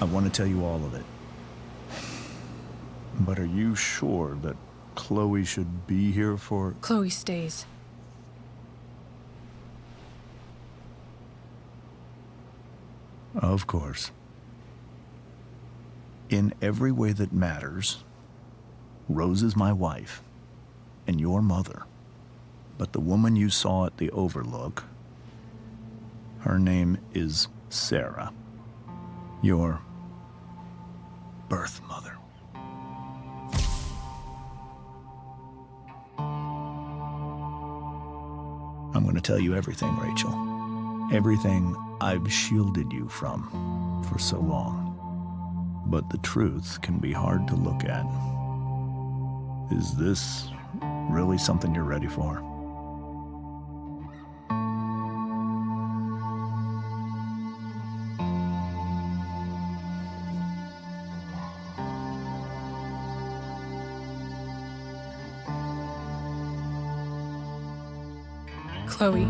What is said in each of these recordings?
I want to tell you all of it. But are you sure that Chloe should be here for... Chloe stays. Of course. In every way that matters, Rose is my wife and your mother. But the woman you saw at the Overlook, her name is Sarah, your birth mother. I'm going to tell you everything, Rachel. Everything I've shielded you from for so long. But the truth can be hard to look at. Is this really something you're ready for? Chloe.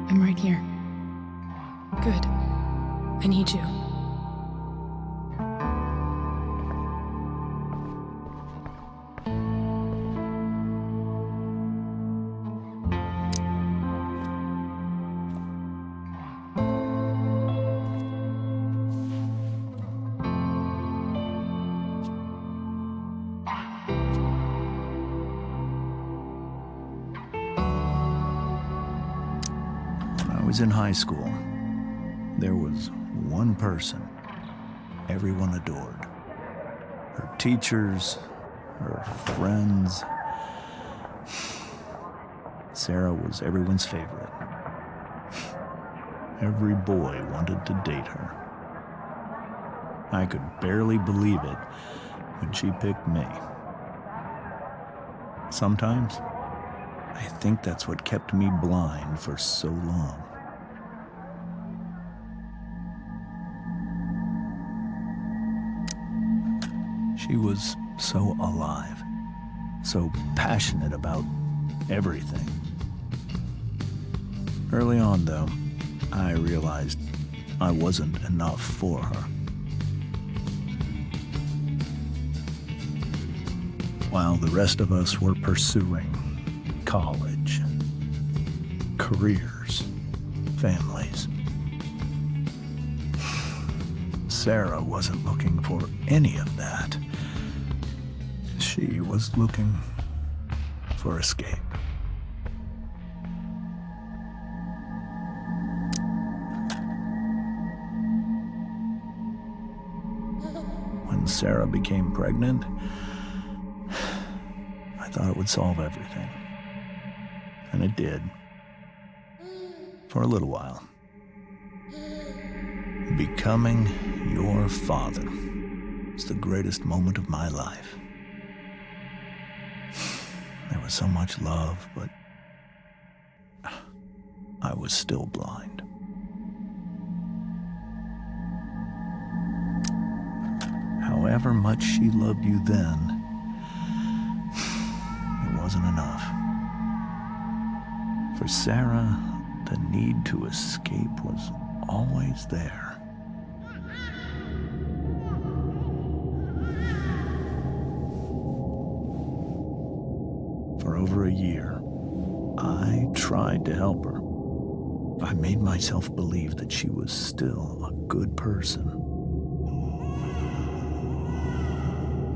I'm right here. Good. I need you. When I was in high school, there was one person everyone adored. Her teachers, her friends. Sarah was everyone's favorite. Every boy wanted to date her. I could barely believe it when she picked me. Sometimes, I think that's what kept me blind for so long. She was so alive, so passionate about everything. Early on, though, I realized I wasn't enough for her. While the rest of us were pursuing college, careers, families, Sarah wasn't looking for any of that. She was looking for escape. When Sarah became pregnant, I thought it would solve everything. And it did. For a little while. Becoming your father was the greatest moment of my life. There was so much love, but I was still blind. However much she loved you then, it wasn't enough. For Sarah, the need to escape was always there. For over a year, I tried to help her. I made myself believe that she was still a good person.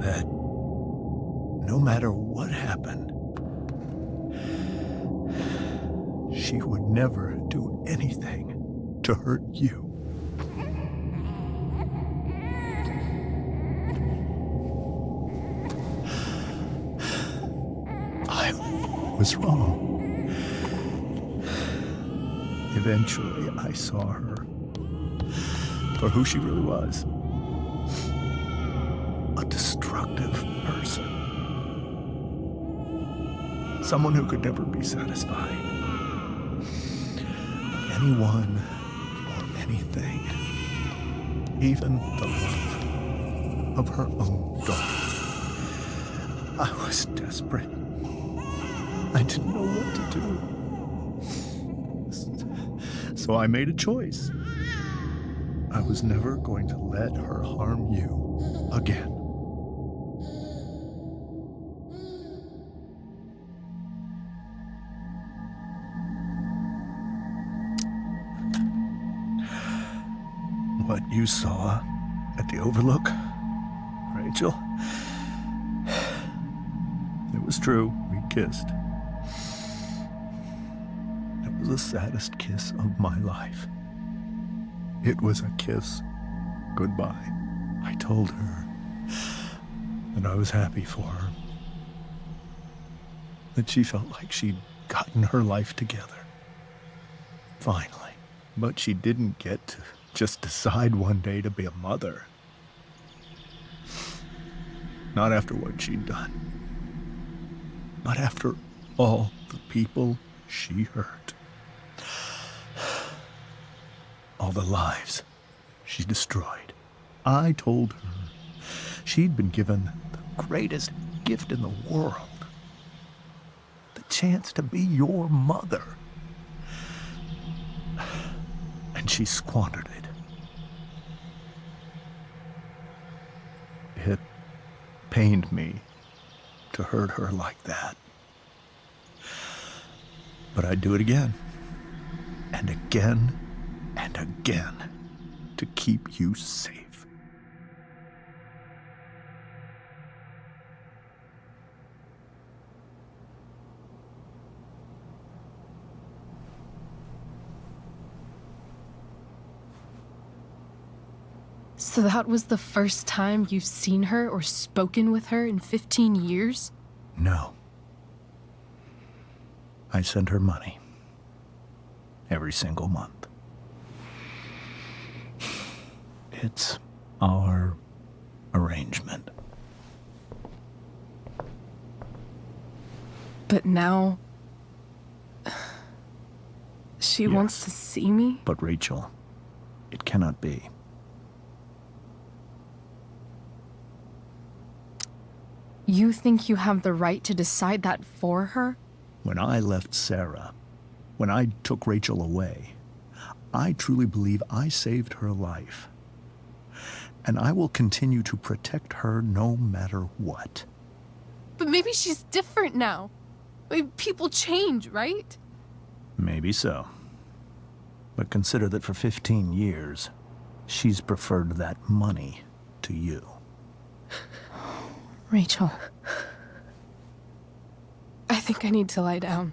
That no matter what happened, she would never do anything to hurt you. I was wrong. Eventually, I saw her for who she really was. A destructive person. Someone who could never be satisfied. Anyone or anything. Even the love of her own daughter. I was desperate. I didn't know what to do. So I made a choice. I was never going to let her harm you again. What you saw at the Overlook, Rachel, it was true. We kissed. It was the saddest kiss of my life. It was a kiss goodbye. I told her that I was happy for her, that she felt like she'd gotten her life together. Finally. But she didn't get to just decide one day to be a mother. Not after what she'd done. Not after all the people she hurt. All the lives she destroyed. I told her she'd been given the greatest gift in the world. The chance to be your mother. And she squandered it. It pained me to hurt her like that. But I'd do it again, and again, and again, to keep you safe. So that was the first time you've seen her or spoken with her in 15 years? No. I sent her money. Every single month. It's our arrangement. But now... she wants to see me? But Rachel, it cannot be. You think you have the right to decide that for her? When I left Sarah, when I took Rachel away, I truly believe I saved her life. And I will continue to protect her no matter what. But maybe she's different now. I mean, people change, right? Maybe so. But consider that for 15 years, she's preferred that money to you. Rachel. I think I need to lie down.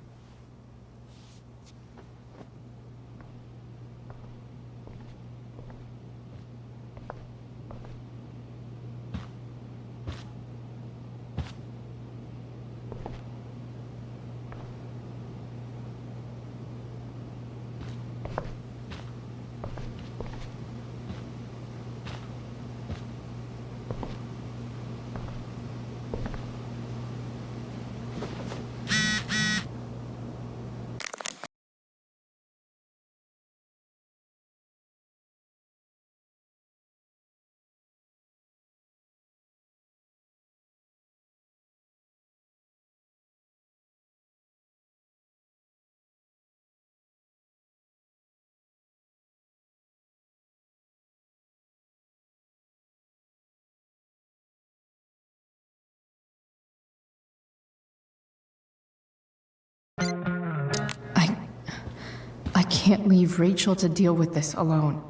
I can't leave Rachel to deal with this alone.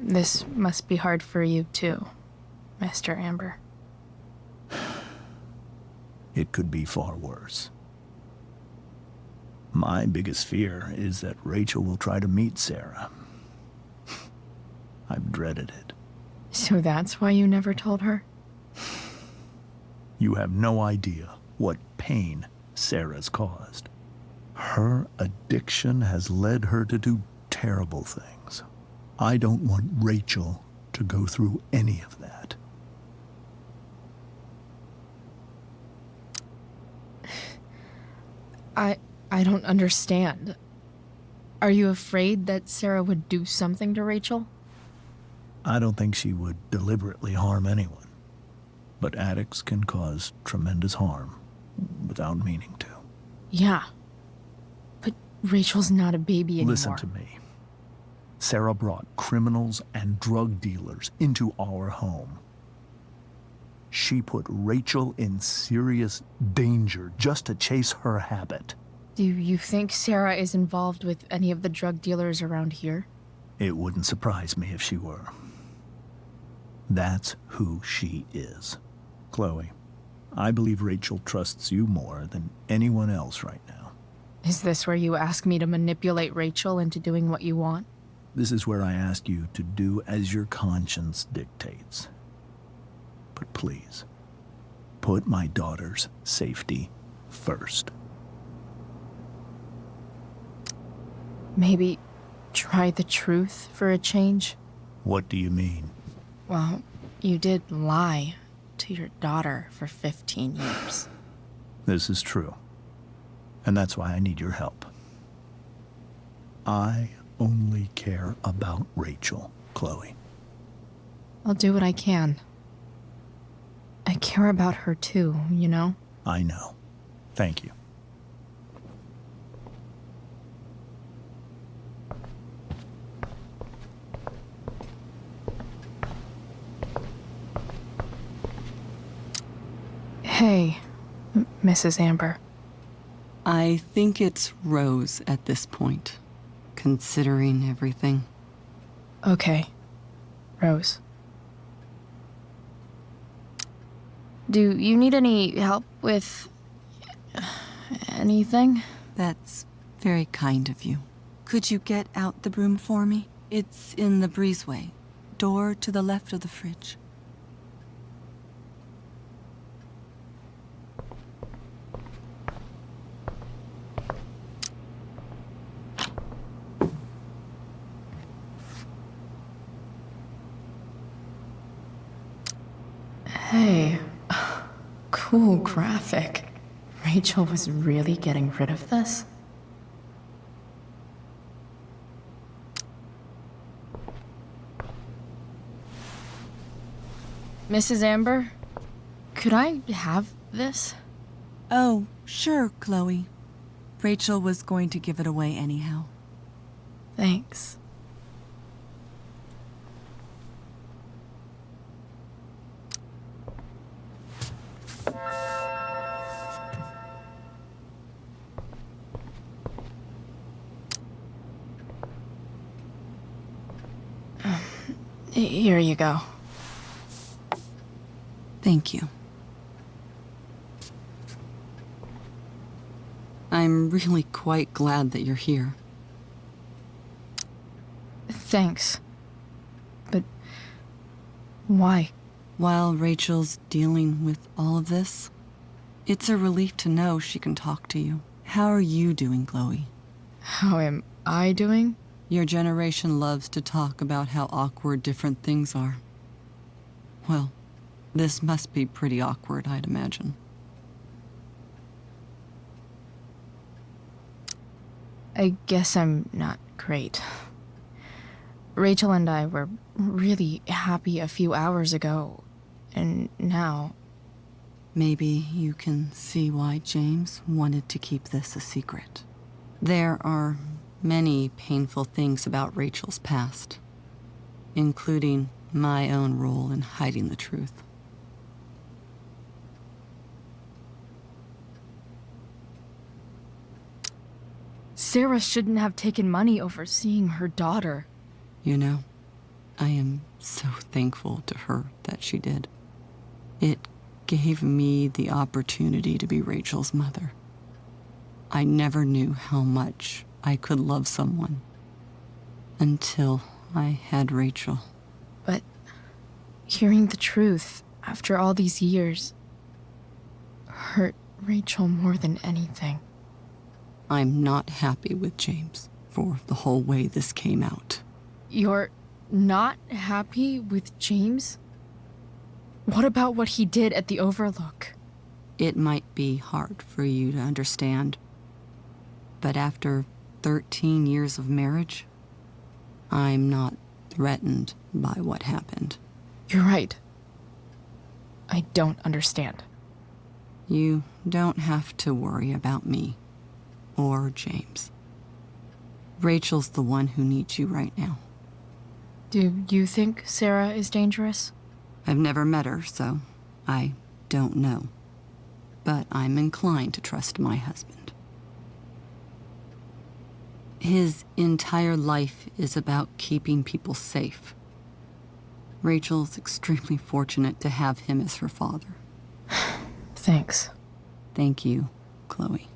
This must be hard for you too, Mr. Amber. It could be far worse. My biggest fear is that Rachel will try to meet Sarah. I've dreaded it. So that's why you never told her? You have no idea what pain Sarah's caused. Her addiction has led her to do terrible things. I don't want Rachel to go through any of that. I don't understand. Are you afraid that Sarah would do something to Rachel? I don't think she would deliberately harm anyone. But addicts can cause tremendous harm without meaning to. Yeah, Rachel's not a baby anymore. Listen to me. Sarah brought criminals and drug dealers into our home. She put Rachel in serious danger just to chase her habit. Do you think Sarah is involved with any of the drug dealers around here? It wouldn't surprise me if she were. That's who she is. Chloe, I believe Rachel trusts you more than anyone else right now. Is this where you ask me to manipulate Rachel into doing what you want? This is where I ask you to do as your conscience dictates. But please, put my daughter's safety first. Maybe try the truth for a change? What do you mean? Well, you did lie to your daughter for 15 years. This is true. And that's why I need your help. I only care about Rachel, Chloe. I'll do what I can. I care about her too, you know? I know. Thank you. Hey, Mrs. Amber. I think it's Rose at this point, considering everything. Okay, Rose. Do you need any help with anything? That's very kind of you. Could you get out the broom for me? It's in the breezeway, door to the left of the fridge. Hey, cool graphic. Rachel was really getting rid of this? Mrs. Amber, could I have this? Oh, sure, Chloe. Rachel was going to give it away anyhow. Thanks. Here you go. Thank you. I'm really quite glad that you're here. Thanks. But why? While Rachel's dealing with all of this, it's a relief to know she can talk to you. How are you doing, Chloe? How am I doing? Your generation loves to talk about how awkward different things are. Well, this must be pretty awkward, I'd imagine. I guess I'm not great. Rachel and I were really happy a few hours ago, and now... Maybe you can see why James wanted to keep this a secret. There are many painful things about Rachel's past, including my own role in hiding the truth. Sarah shouldn't have taken money over seeing her daughter. You know, I am so thankful to her that she did. It gave me the opportunity to be Rachel's mother. I never knew how much I could love someone until I had Rachel. But hearing the truth after all these years hurt Rachel more than anything. I'm not happy with James for the whole way this came out. You're not happy with James? What about what he did at the Overlook? It might be hard for you to understand, but after 13 years of marriage, I'm not threatened by what happened. You're right. I don't understand. You don't have to worry about me or James. Rachel's the one who needs you right now. Do you think Sarah is dangerous? I've never met her, so I don't know. But I'm inclined to trust my husband. His entire life is about keeping people safe. Rachel's extremely fortunate to have him as her father. Thanks. Thank you, Chloe.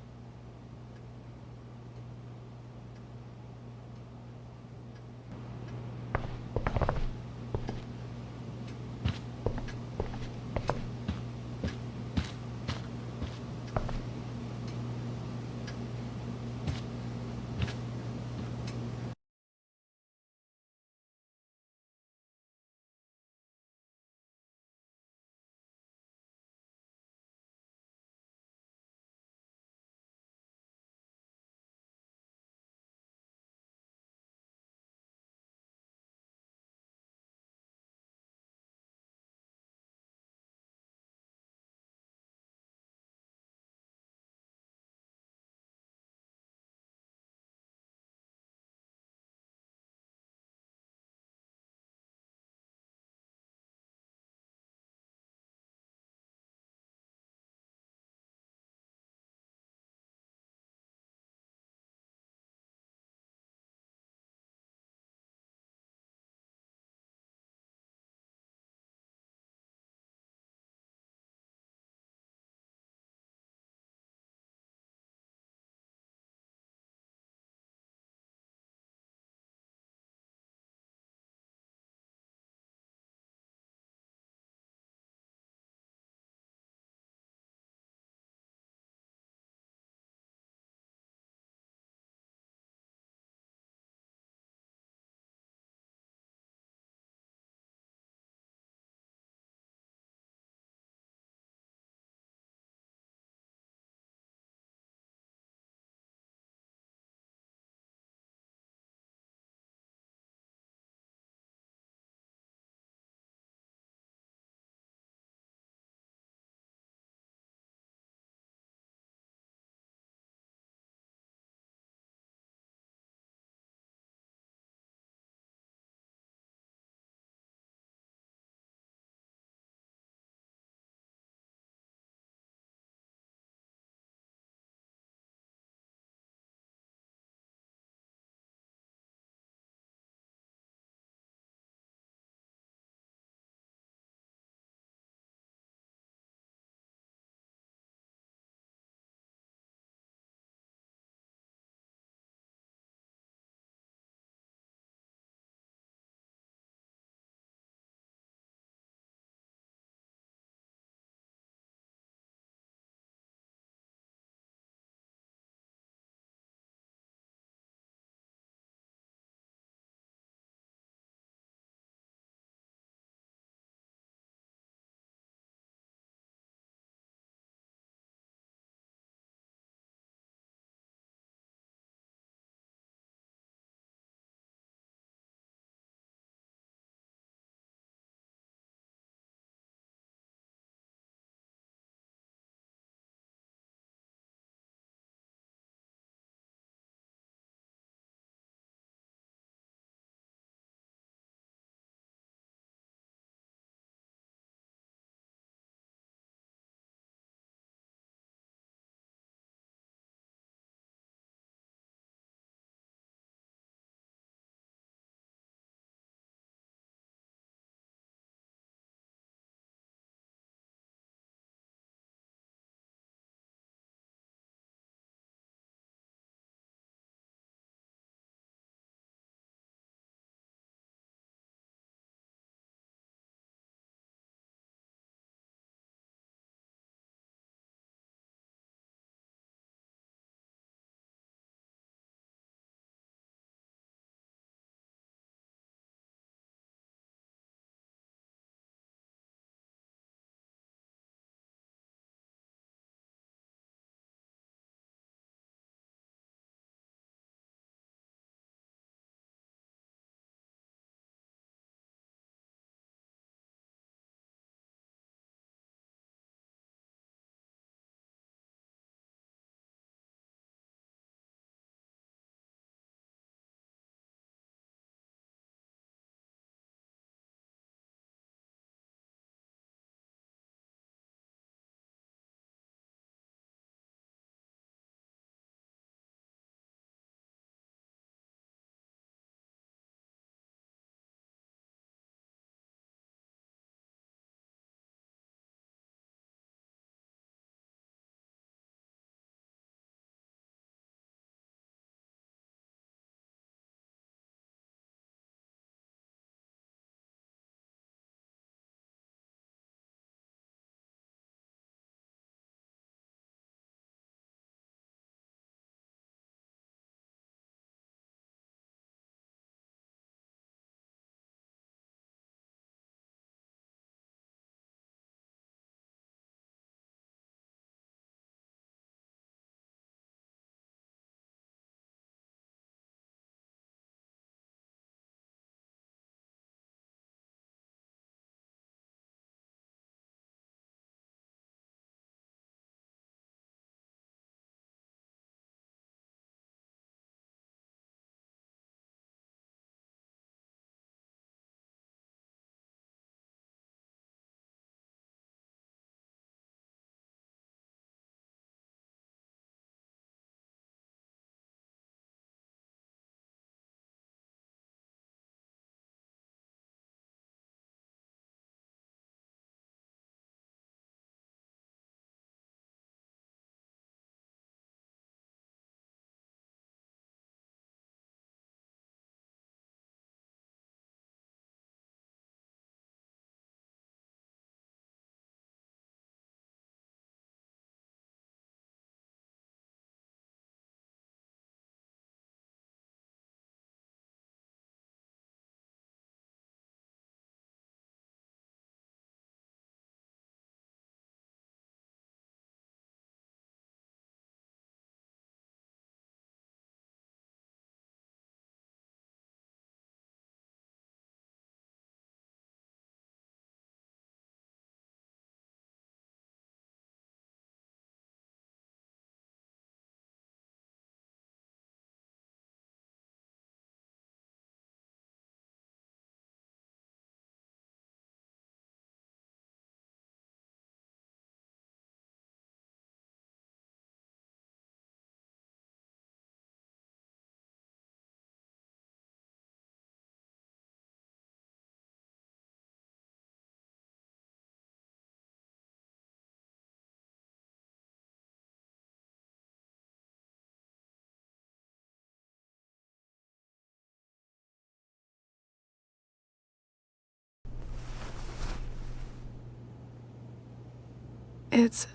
It's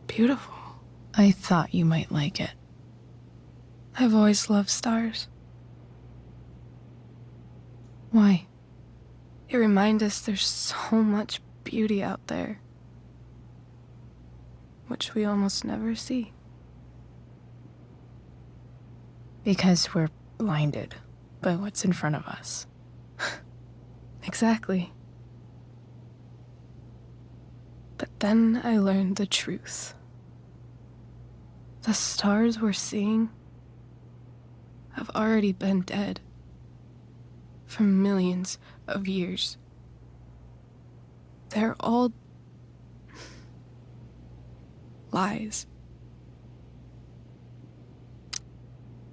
beautiful. I thought you might like it. I've always loved stars. Why? They remind us there's so much beauty out there, which we almost never see. Because we're blinded by what's in front of us. Exactly. But then I learned the truth. The stars we're seeing have already been dead for millions of years. They're all lies.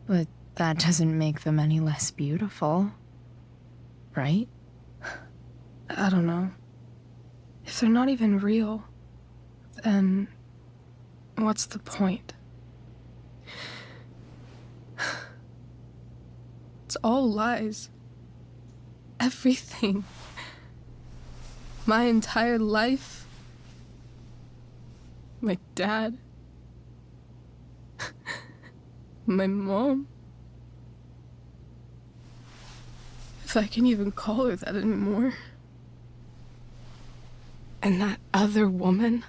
But that doesn't make them any less beautiful, right? I don't know. If they're not even real, then what's the point? It's all lies. Everything. My entire life. My dad. My mom. If I can even call her that anymore. And that other woman.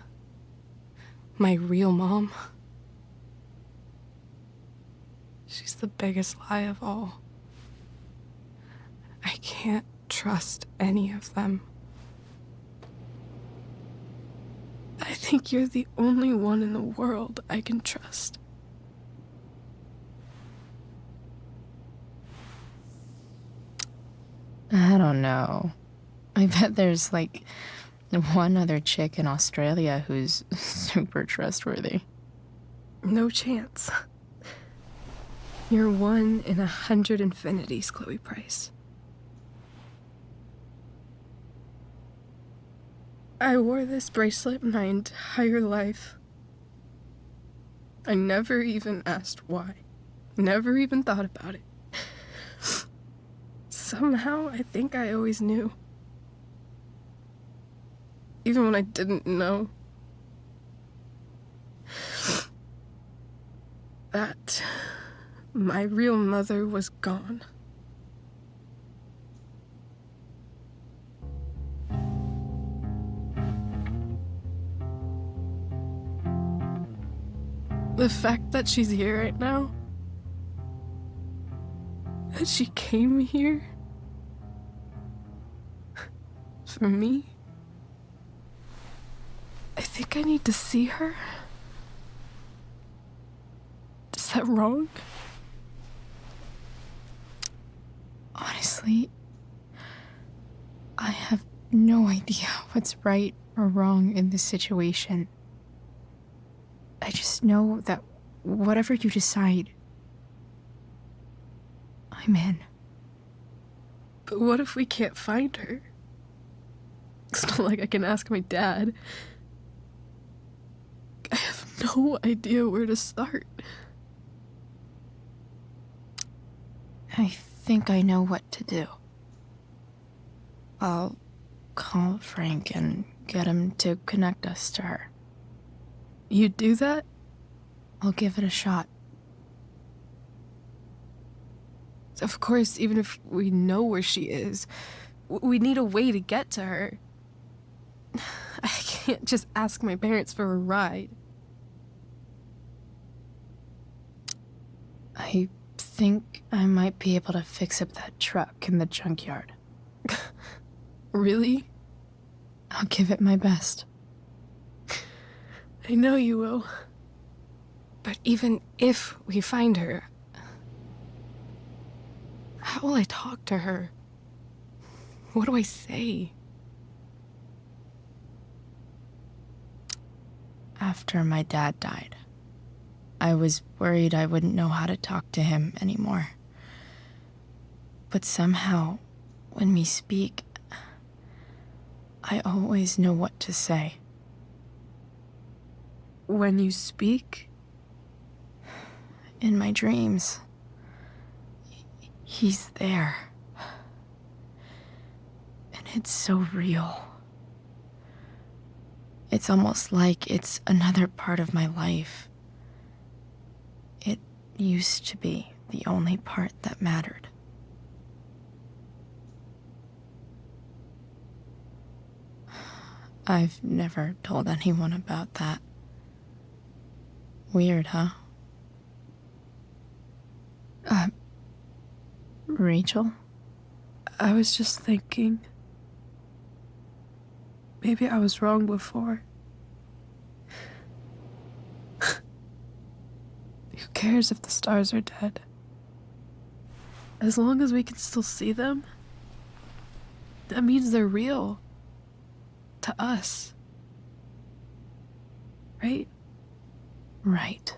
My real mom. She's the biggest lie of all. I can't trust any of them. I think you're the only one in the world I can trust. I don't know. I bet there's like one other chick in Australia who's super trustworthy. No chance. You're 1 in 100 infinities, Chloe Price. I wore this bracelet my entire life. I never even asked why. Never even thought about it. Somehow, I think I always knew. Even when I didn't know. That my real mother was gone. The fact that she's here right now, that she came here for me, I think I need to see her. Is that wrong? Honestly, I have no idea what's right or wrong in this situation. I just know that whatever you decide, I'm in. But what if we can't find her? It's not like I can ask my dad. I have no idea where to start. I think I know what to do. I'll call Frank and get him to connect us to her. You do that? I'll give it a shot. Of course, even if we know where she is, we need a way to get to her. I can't just ask my parents for a ride. I think I might be able to fix up that truck in the junkyard. Really? I'll give it my best. I know you will. But even if we find her, how will I talk to her? What do I say? After my dad died, I was worried I wouldn't know how to talk to him anymore. But somehow, when we speak, I always know what to say. When you speak? In my dreams, he's there. And it's so real. It's almost like it's another part of my life. It used to be the only part that mattered. I've never told anyone about that. Weird, huh? Rachel? I was just thinking. Maybe I was wrong before. Who cares if the stars are dead? As long as we can still see them, that means they're real. To us. Right? Right.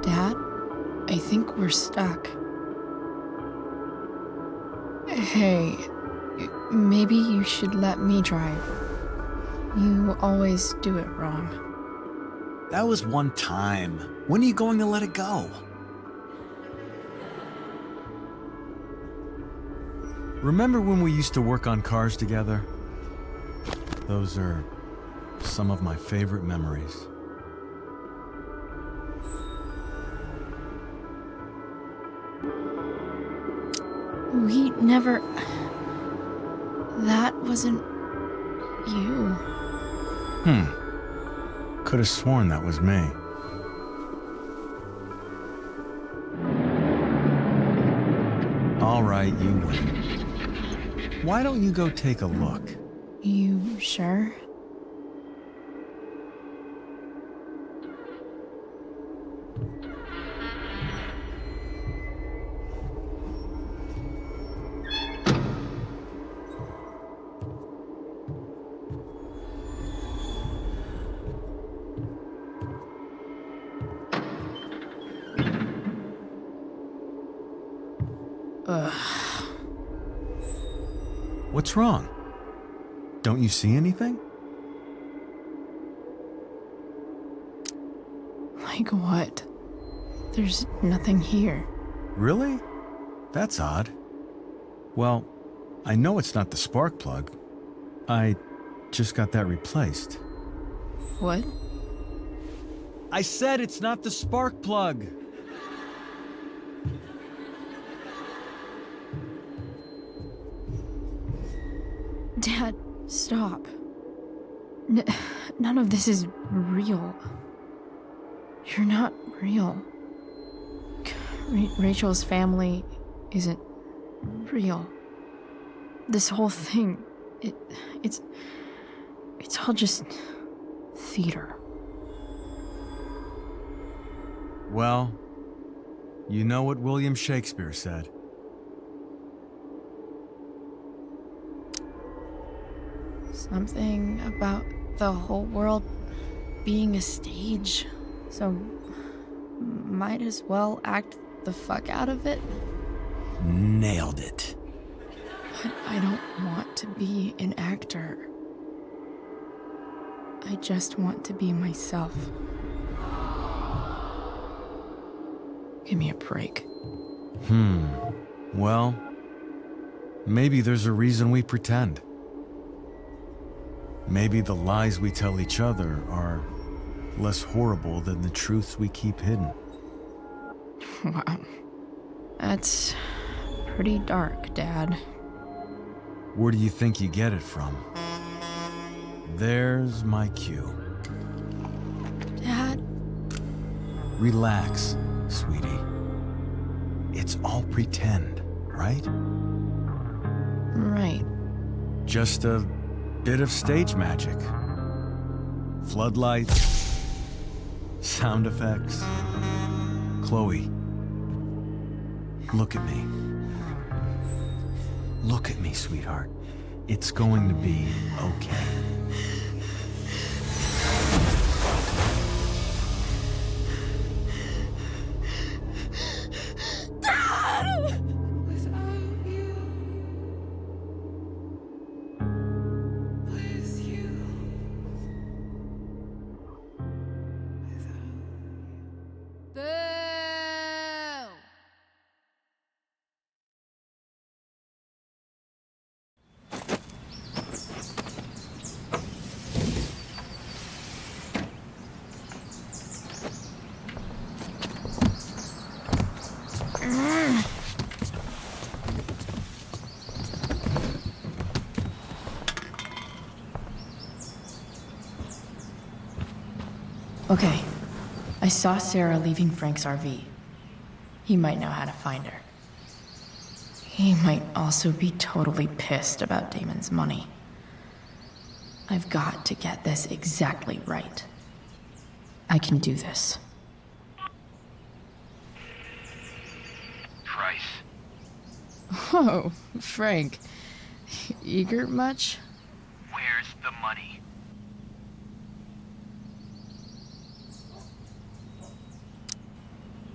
Dad, I think we're stuck. Hey, maybe you should let me drive. You always do it wrong. That was one time. When are you going to let it go? Remember when we used to work on cars together? Those are some of my favorite memories. We never... That wasn't... you. Could have sworn that was me. All right, you win. Why don't you go take a look? You sure? What's wrong? Don't you see anything? Like what? There's nothing here. Really? That's odd. Well, I know it's not the spark plug. I just got that replaced. What? I said it's not the spark plug! Dad, stop. None of this is real. You're not real. Rachel's family isn't real. This whole thing, it's all just theater. Well, you know what William Shakespeare said. Something about the whole world being a stage, so might as well act the fuck out of it. Nailed it. But I don't want to be an actor. I just want to be myself. Give me a break. Well, maybe there's a reason we pretend. Maybe the lies we tell each other are less horrible than the truths we keep hidden. Wow. That's pretty dark, Dad. Where do you think you get it from? There's my cue. Dad? Relax, sweetie. It's all pretend, right? Right. Just a bit of stage magic. Floodlights, sound effects. Chloe, look at me. Look at me, sweetheart. It's going to be okay. Okay. I saw Sarah leaving Frank's RV. He might know how to find her. He might also be totally pissed about Damon's money. I've got to get this exactly right. I can do this. Price. Oh, Frank. Eager much? Where's the money?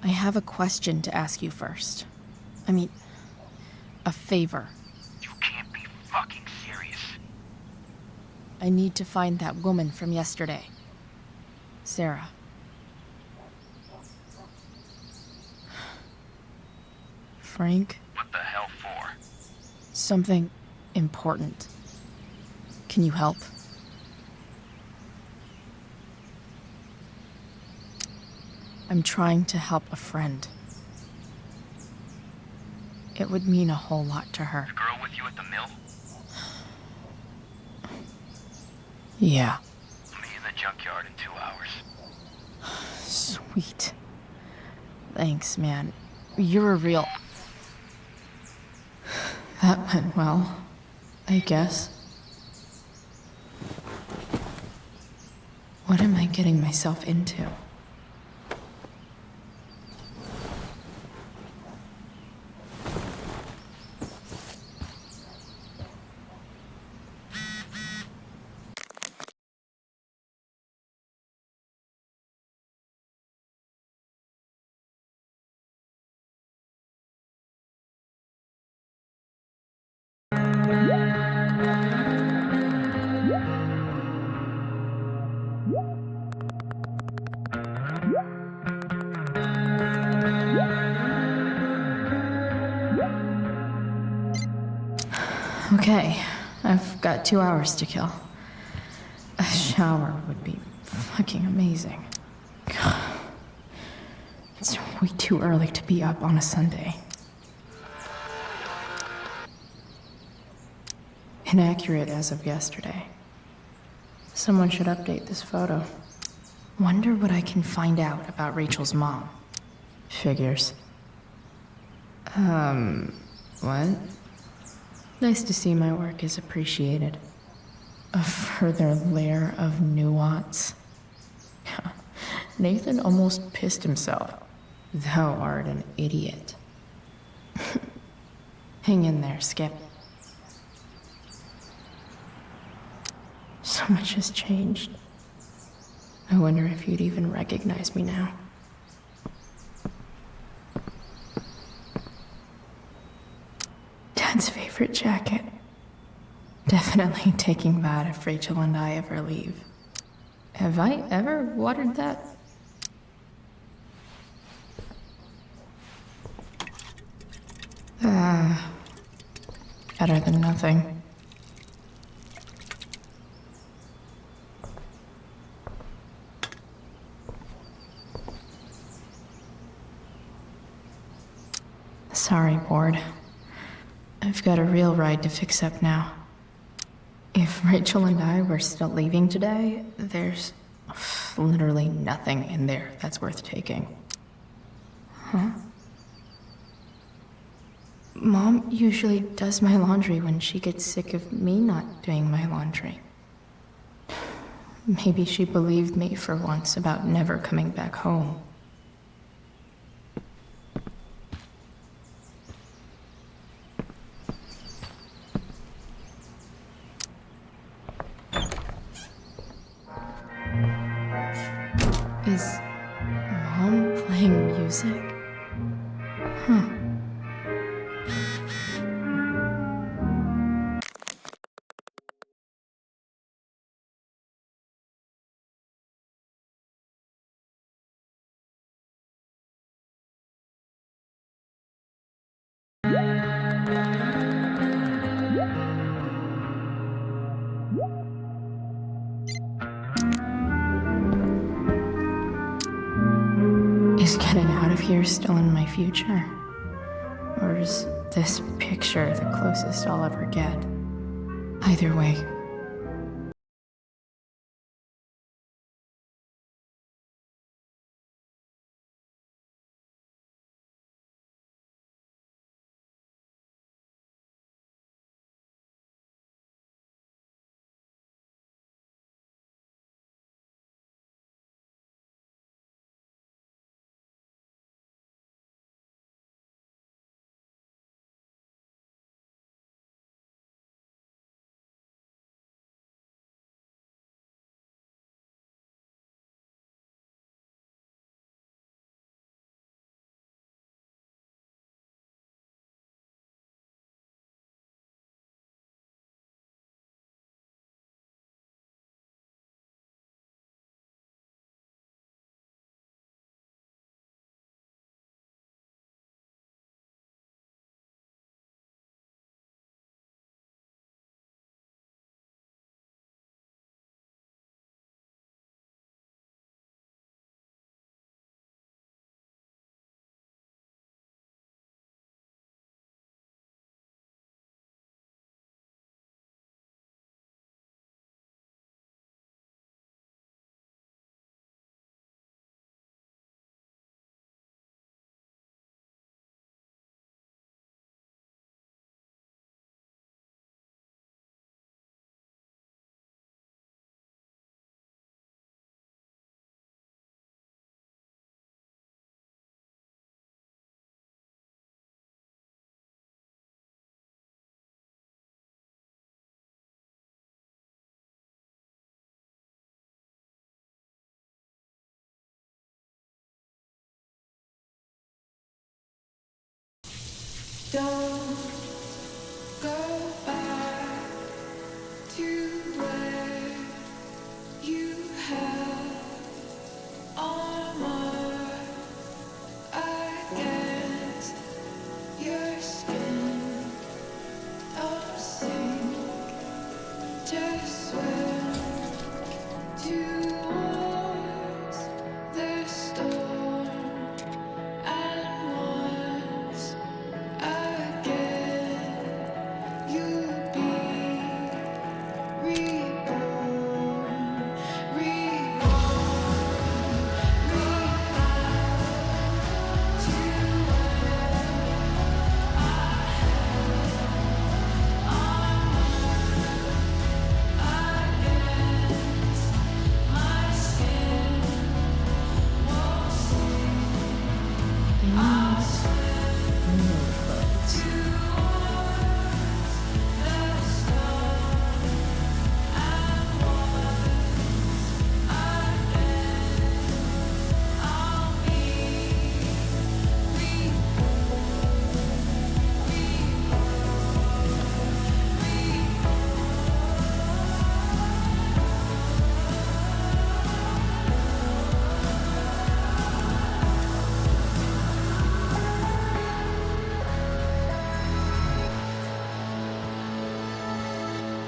I have a question to ask you first. I mean, a favor. You can't be fucking serious. I need to find that woman from yesterday. Sarah. Frank? What the hell for? Something important. Can you help? I'm trying to help a friend. It would mean a whole lot to her. The girl with you at the mill? Yeah. Me in the junkyard in 2 hours. Sweet. Thanks, man. You're a real... That went well, I guess. What am I getting myself into? Okay, I've got 2 hours to kill. A shower would be fucking amazing. God, it's way too early to be up on a Sunday. Inaccurate as of yesterday. Someone should update this photo. Wonder what I can find out about Rachel's mom. Figures. What? Nice to see my work is appreciated. A further layer of nuance. Nathan almost pissed himself. Thou art an idiot. Hang in there, Skip. So much has changed. I wonder if you'd even recognize me now. Dad's favorite jacket. Definitely taking that if Rachel and I ever leave. Have I ever watered that? Better than nothing. Sorry, Board. I've got a real ride to fix up now. If Rachel and I were still leaving today, there's literally nothing in there that's worth taking. Huh? Mom usually does my laundry when she gets sick of me not doing my laundry. Maybe she believed me for once about never coming back home. Is Mom playing music? Huh. Is getting out of here still in my future? Or is this picture the closest I'll ever get? Either way. Don't go back to where you had armor against your skin. Don't sink, just swim towards the storm. And once again, you'll be reborn, to against my skin. Won't sing, I'll swim towards the storm. And once again, I'll be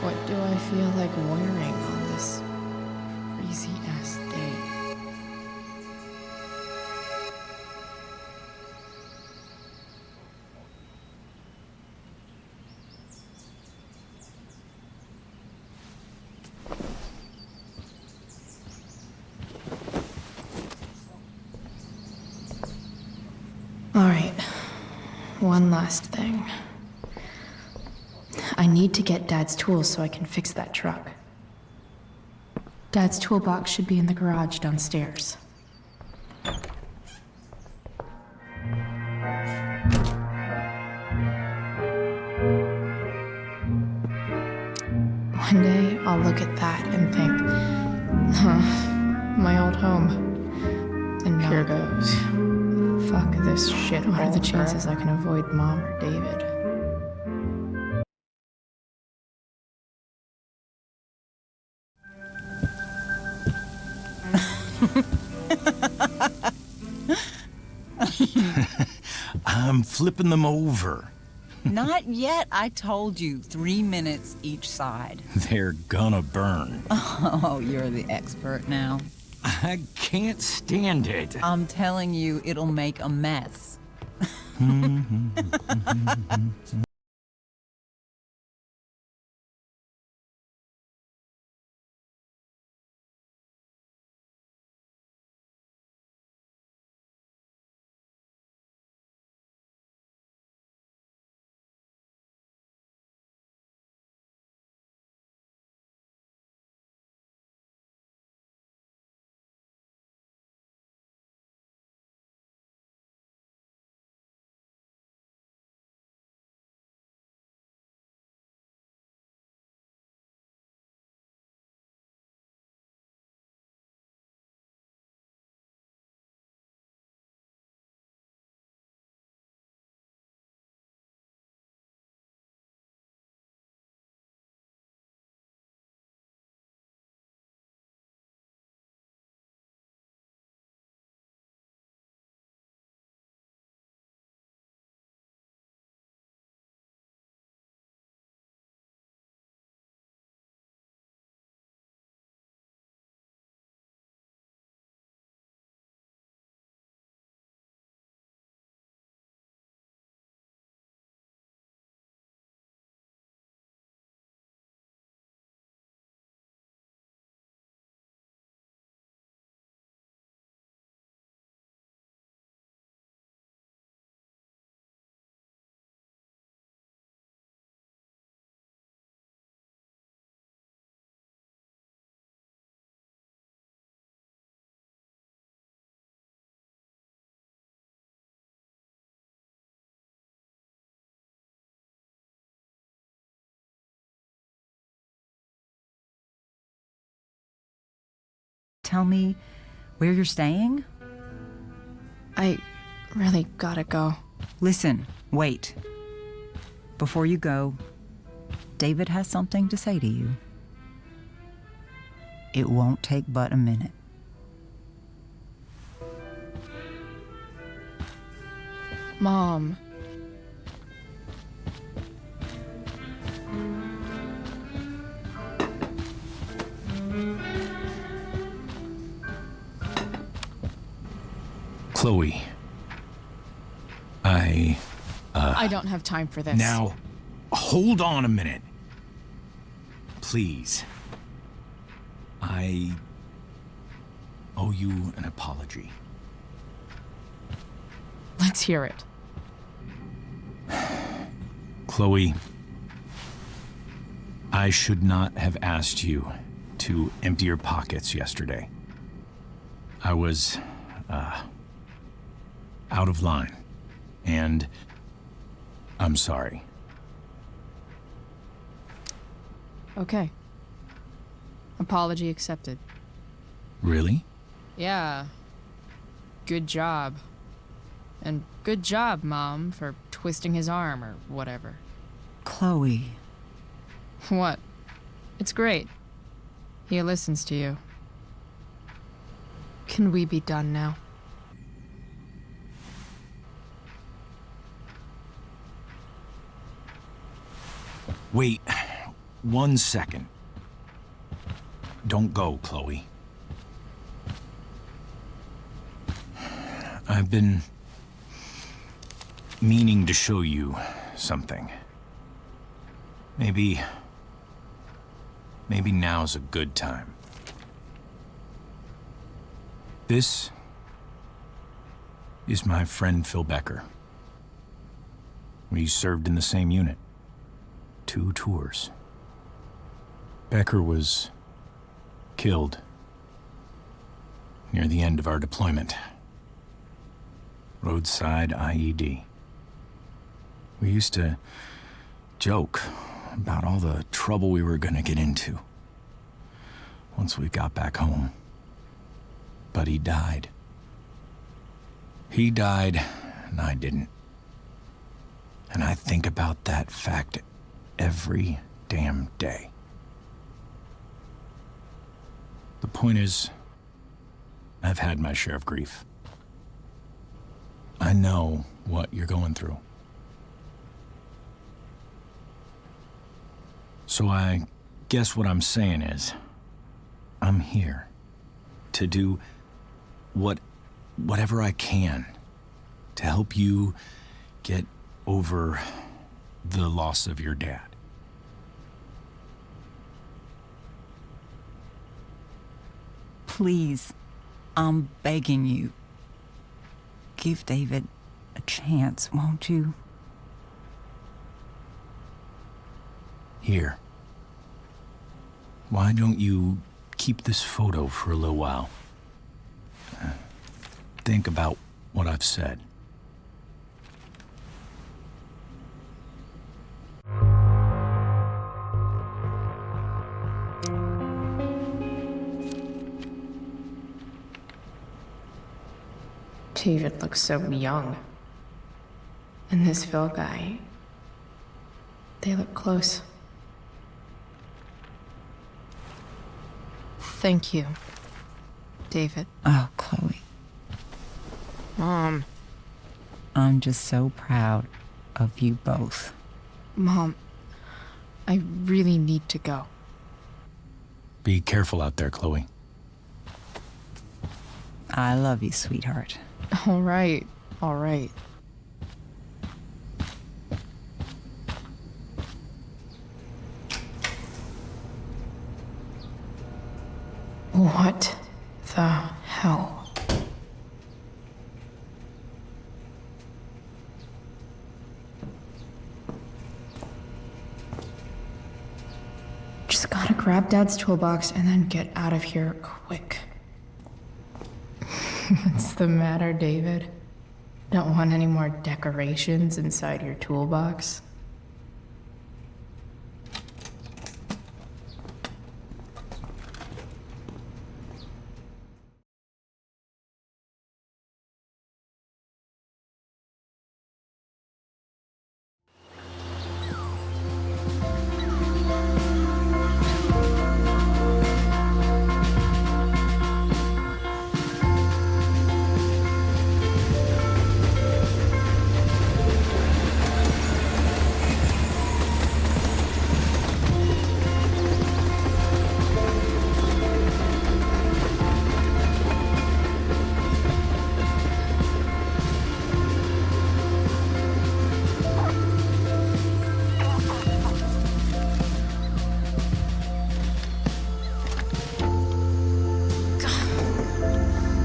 What do I feel like wearing on this crazy ass day? All right, One last thing. I need to get Dad's tools so I can fix that truck. Dad's toolbox should be in the garage downstairs. One day, I'll look at that and think, huh, my old home. And here goes. Fuck this shit. What are the chances I can avoid Mom or David? I'm flipping them over. Not yet. I told you, 3 minutes each side. They're gonna burn. Oh, you're the expert now. I can't stand it. I'm telling you, it'll make a mess. Tell me where you're staying? I really gotta go. Listen, wait. Before you go, David has something to say to you. It won't take but a minute. Mom. Chloe. I don't have time for this. Now, hold on a minute. Please. I owe you an apology. Let's hear it. Chloe, I should not have asked you to empty your pockets yesterday. I was, out of line, and I'm sorry. Okay. Apology accepted. Really? Yeah. Good job. And good job, Mom, for twisting his arm or whatever. Chloe. What? It's great. He listens to you. Can we be done now? Wait 1 second. Don't go, Chloe. I've been meaning to show you something. Maybe now's a good time. This is my friend Phil Becker. We served in the same unit. 2 tours. Becker was killed near the end of our deployment. Roadside IED. We used to joke about all the trouble we were gonna get into once we got back home. But he died. He died, and I didn't. And I think about that fact every damn day. The point is, I've had my share of grief. I know what you're going through. So I guess what I'm saying is, I'm here to do whatever I can to help you get over the loss of your dad. Please, I'm begging you. Give David a chance, won't you? Here. Why don't you keep this photo for a little while? Think about what I've said. David looks so young. And this Phil guy, they look close. Thank you, David. Oh, Chloe. Mom. I'm just so proud of you both. Mom, I really need to go. Be careful out there, Chloe. I love you, sweetheart. All right, all right. What the hell? Just gotta grab Dad's toolbox and then get out of here quick. What's the matter, David? Don't want any more decorations inside your toolbox?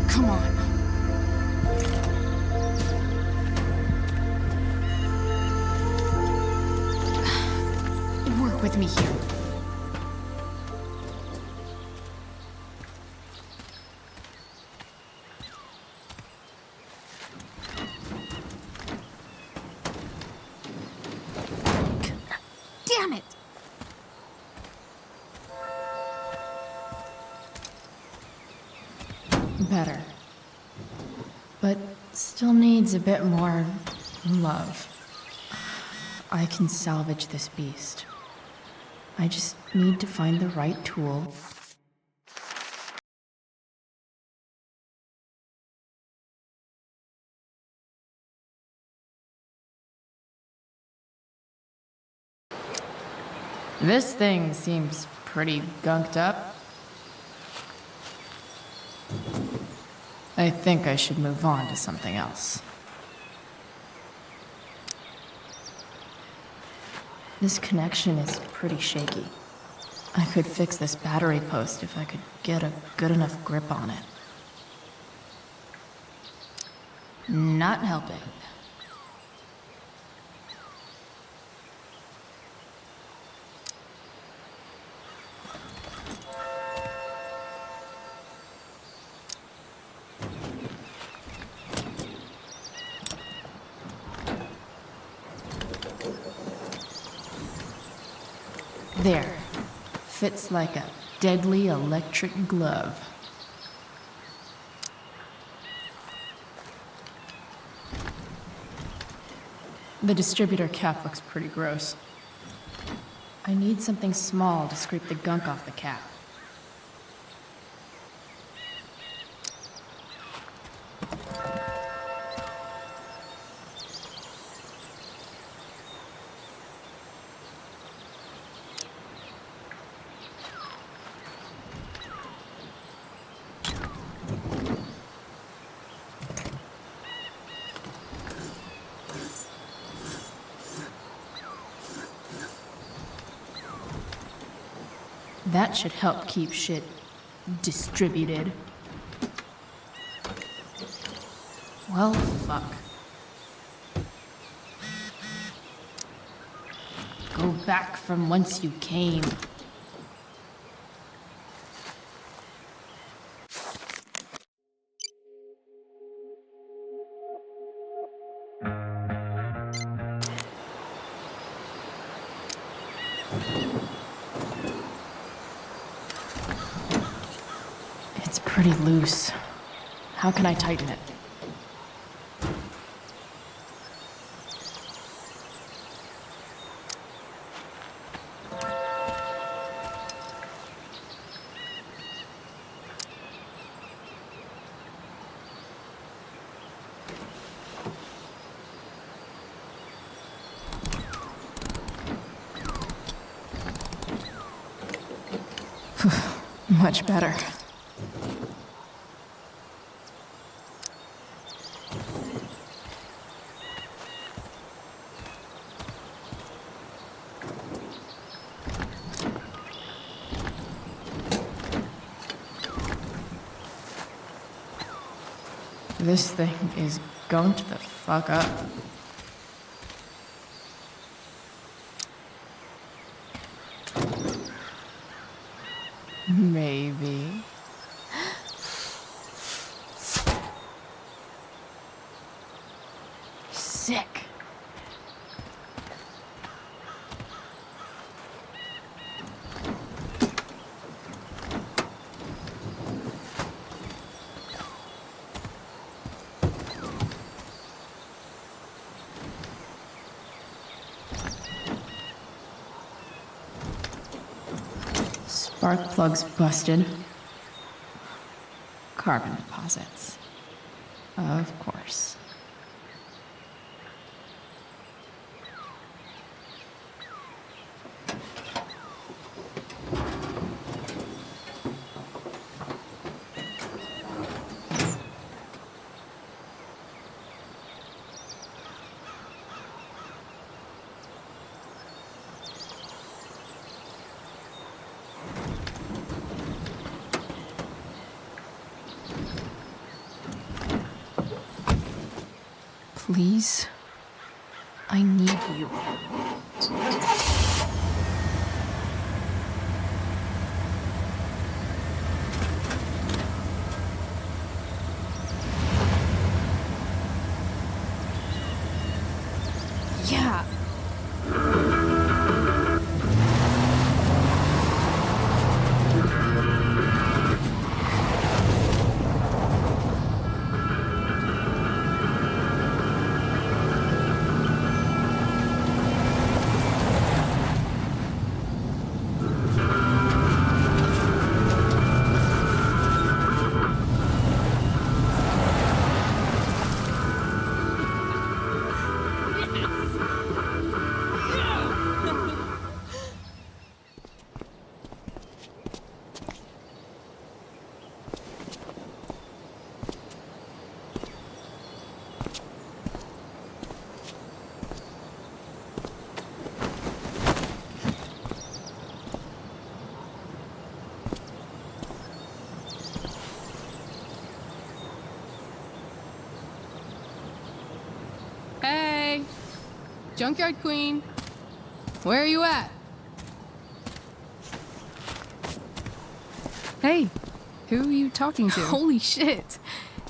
Come on. Work with me here. Damn it! Better. But still needs a bit more love. I can salvage this beast. I just need to find the right tool. This thing seems pretty gunked up. I think I should move on to something else. This connection is pretty shaky. I could fix this battery post if I could get a good enough grip on it. Not helping. Fits like a deadly electric glove. The distributor cap looks pretty gross. I need something small to scrape the gunk off the cap. That should help keep shit distributed. Well, fuck. Go back from whence you came. It's pretty loose. How can I tighten it? Much better. This thing is going to the fuck up. Maybe. Sick. Spark plug's busted. Carbon deposits. Of course. Please, I need you. Yeah. Hey! Junkyard Queen! Where are you at? Hey! Who are you talking to? Holy shit!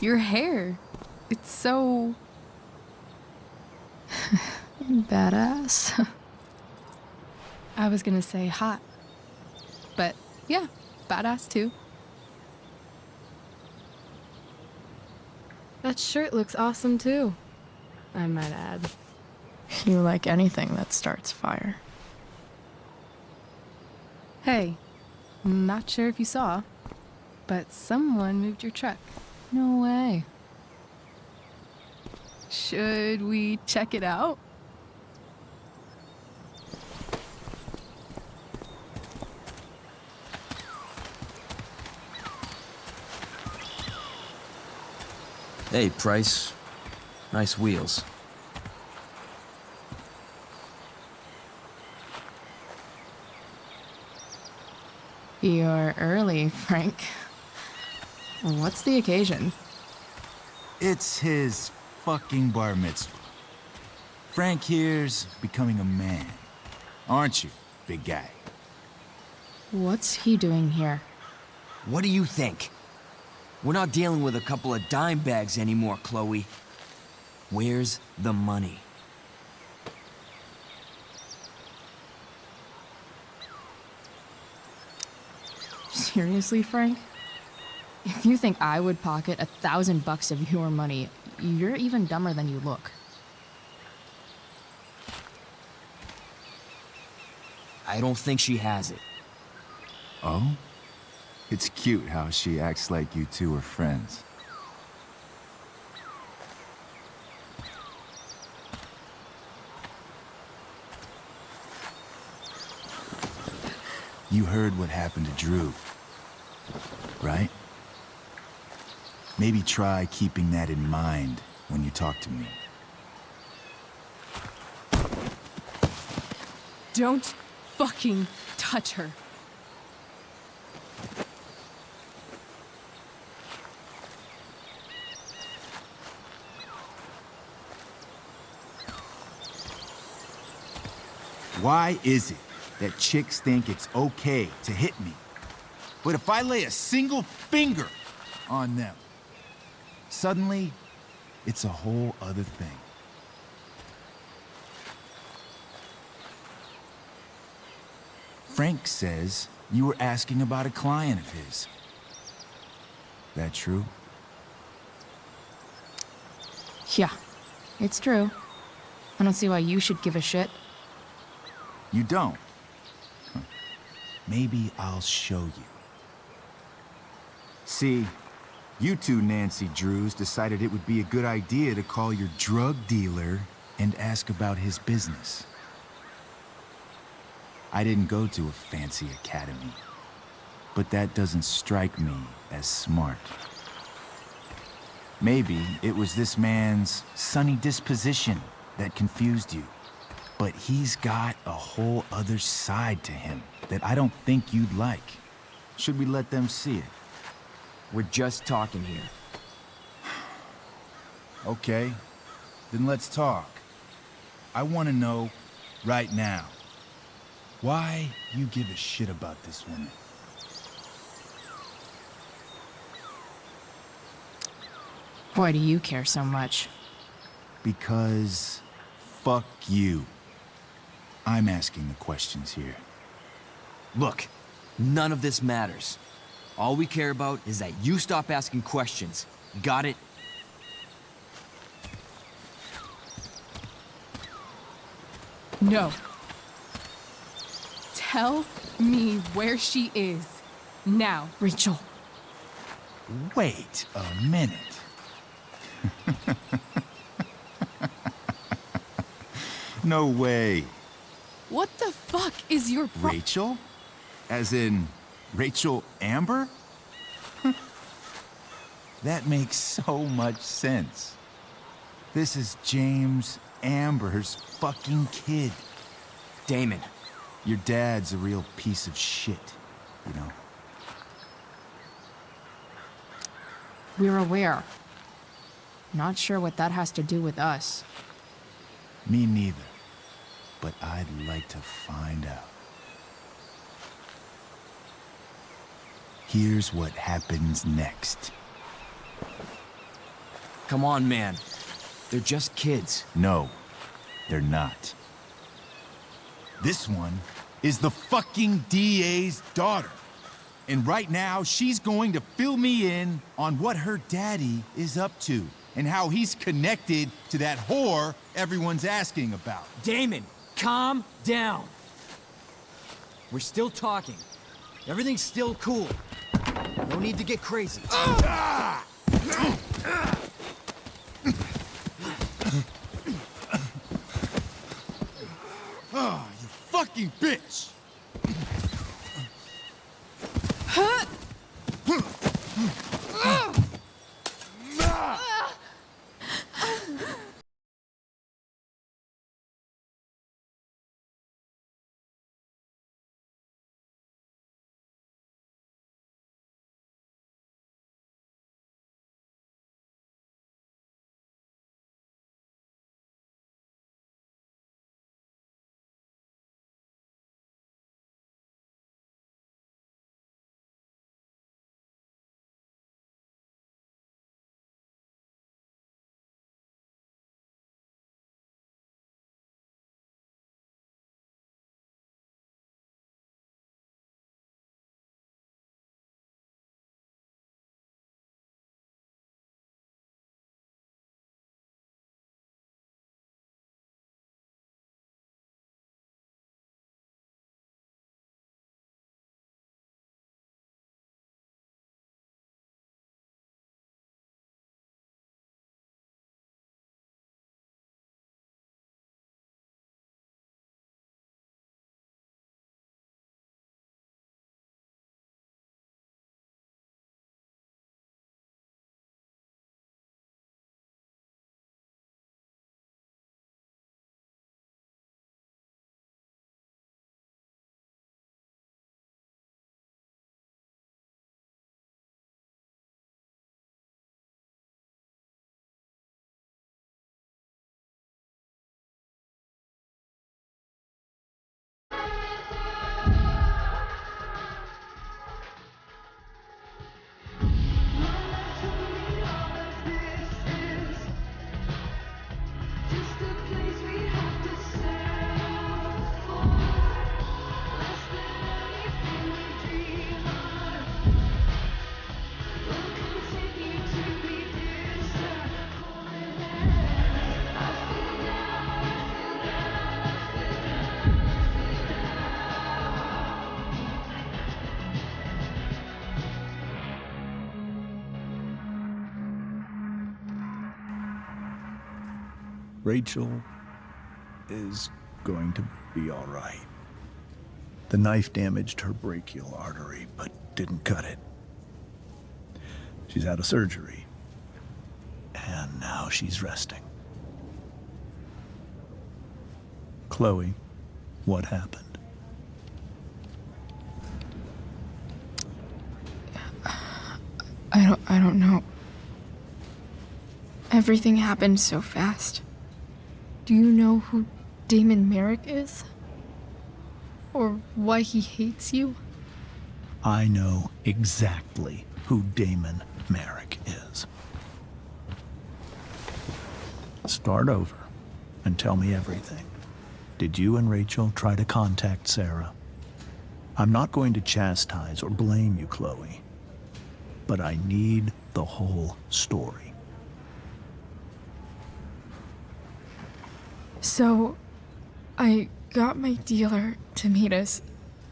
Your hair! It's so... Badass. I was gonna say hot. But Yeah, badass too. That shirt looks awesome too, I might add. You like anything that starts fire. Hey, not sure if you saw, but someone moved your truck. No way. Should we check it out? Hey, Price. Nice wheels. You're early, Frank. What's the occasion? It's his fucking bar mitzvah. Frank here's becoming a man. Aren't you, big guy? What's he doing here? What do you think? We're not dealing with a couple of dime bags anymore, Chloe. Where's the money? Seriously, Frank? If you think I would pocket $1,000 of your money, you're even dumber than you look. I don't think she has it. Oh? It's cute how she acts like you two are friends. You heard what happened to Drew, right? Maybe try keeping that in mind when you talk to me. Don't fucking touch her. Why is it that chicks think it's okay to hit me? But if I lay a single finger on them, suddenly it's a whole other thing. Frank says you were asking about a client of his. That true? Yeah, it's true. I don't see why you should give a shit. You don't? Huh. Maybe I'll show you. See, you two Nancy Drews decided it would be a good idea to call your drug dealer and ask about his business. I didn't go to a fancy academy, but that doesn't strike me as smart. Maybe it was this man's sunny disposition that confused you. But he's got a whole other side to him that I don't think you'd like. Should we let them see it? We're just talking here. Okay, then let's talk. I want to know right now why you give a shit about this woman. Why do you care so much? Because fuck you. I'm asking the questions here. Look, none of this matters. All we care about is that you stop asking questions. Got it? No. Tell me where she is. Now. Rachel. Wait a minute. No way. What the fuck is your Rachel? As in, Rachel Amber? That makes so much sense. This is James Amber's fucking kid. Damon. Your dad's a real piece of shit, you know? We're aware. Not sure what that has to do with us. Me neither. But I'd like to find out. Here's what happens next. Come on, man. They're just kids. No, they're not. This one is the fucking DA's daughter. And right now, she's going to fill me in on what her daddy is up to and how he's connected to that whore everyone's asking about. Damon, calm down. We're still talking. Everything's still cool. No need to get crazy. Oh, you fucking bitch! Rachel is going to be all right. The knife damaged her brachial artery, but didn't cut it. She's out of surgery, and now she's resting. Chloe, what happened? I don't know. Everything happened so fast. Do you know who Damon Merrick is? Or why he hates you? I know exactly who Damon Merrick is. Start over and tell me everything. Did you and Rachel try to contact Sarah? I'm not going to chastise or blame you, Chloe, but I need the whole story. So, I got my dealer to meet us,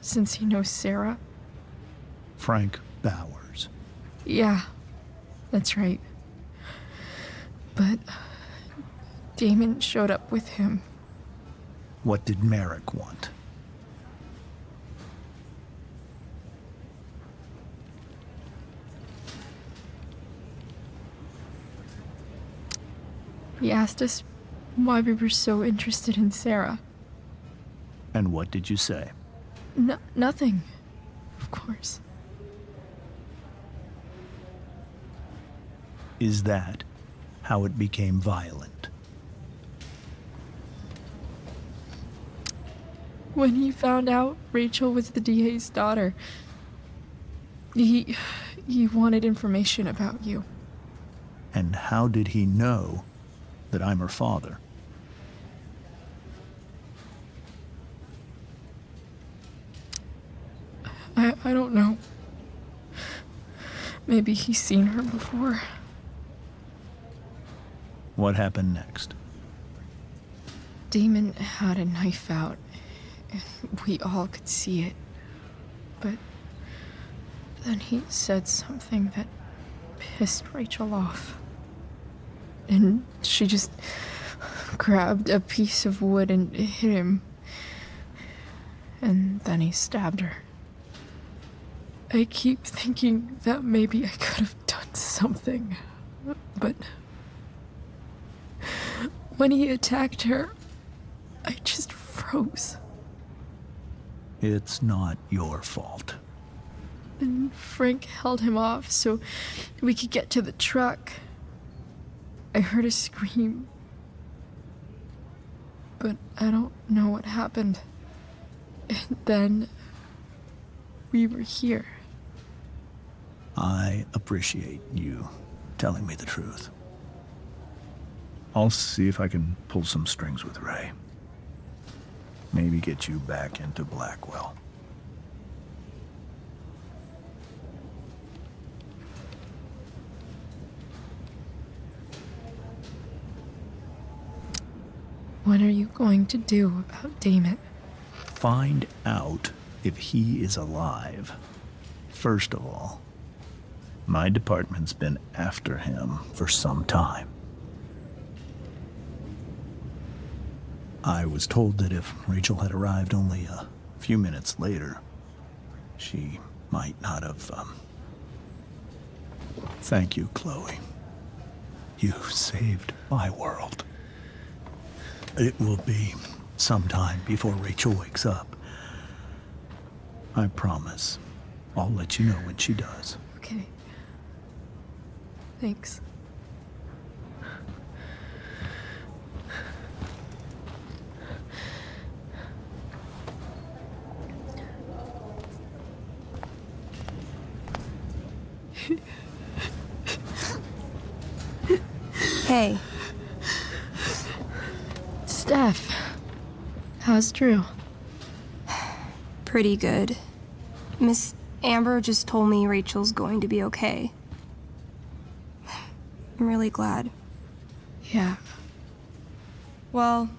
since he knows Sarah. Frank Bowers. Yeah, that's right. But Damon showed up with him. What did Merrick want? He asked us why we were so interested in Sarah. And what did you say? Nothing, of course. Is that how it became violent? When he found out Rachel was the DA's daughter, he wanted information about you. And how did he know that I'm her father? I don't know. Maybe he's seen her before. What happened next? Damon had a knife out, and we all could see it. But then he said something that pissed Rachel off. And she just grabbed a piece of wood and hit him. And then he stabbed her. I keep thinking that maybe I could have done something, but when he attacked her, I just froze. It's not your fault. And Frank held him off so we could get to the truck. I heard a scream, but I don't know what happened. And then we were here. I appreciate you telling me the truth. I'll see if I can pull some strings with Ray. Maybe get you back into Blackwell. What are you going to do about Damon? Find out if he is alive. First of all, my department's been after him for some time. I was told that if Rachel had arrived only a few minutes later, she might not have, Thank you, Chloe. You saved my world. It will be some time before Rachel wakes up. I promise. I'll let you know when she does. Okay. Thanks. Hey. Steph, how's Drew? Pretty good. Miss Amber just told me Rachel's going to be okay. I'm really glad. Yeah. Well,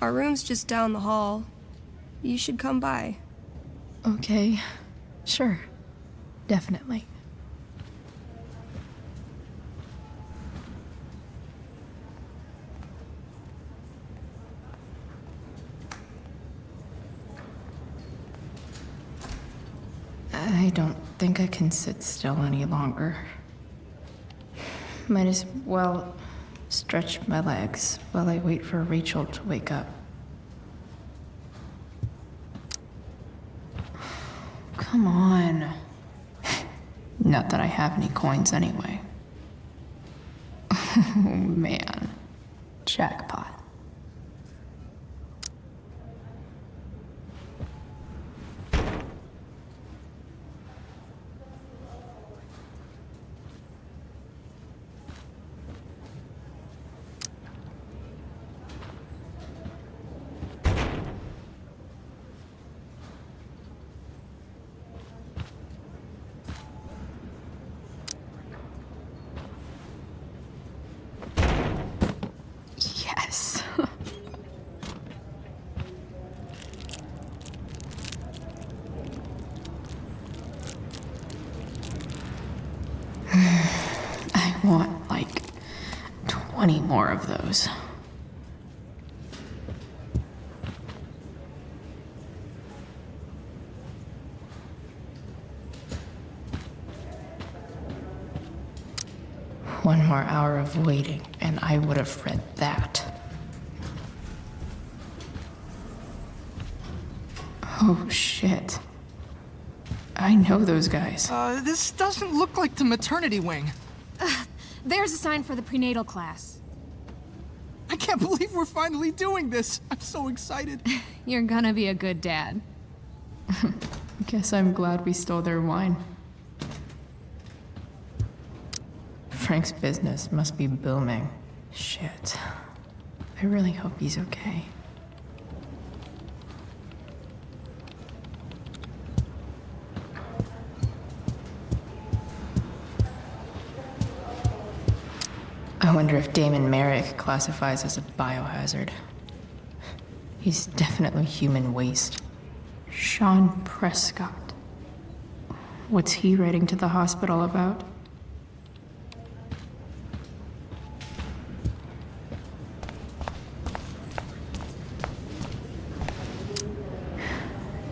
our room's just down the hall. You should come by. Okay. Sure. Definitely. I don't think I can sit still any longer. Might as well stretch my legs while I wait for Rachel to wake up. Come on. Not that I have any coins anyway. Oh man. Jackpot. Yes. I want like 20 more of those. One more hour of waiting, and I would have read that. Oh, shit. I know those guys. This doesn't look like the maternity wing. There's a sign for the prenatal class. I can't believe we're finally doing this. I'm so excited. You're gonna be a good dad. Guess I'm glad we stole their wine. Frank's business must be booming. Shit. I really hope he's okay. I wonder if Damon Merrick classifies as a biohazard. He's definitely human waste. Sean Prescott. What's he writing to the hospital about?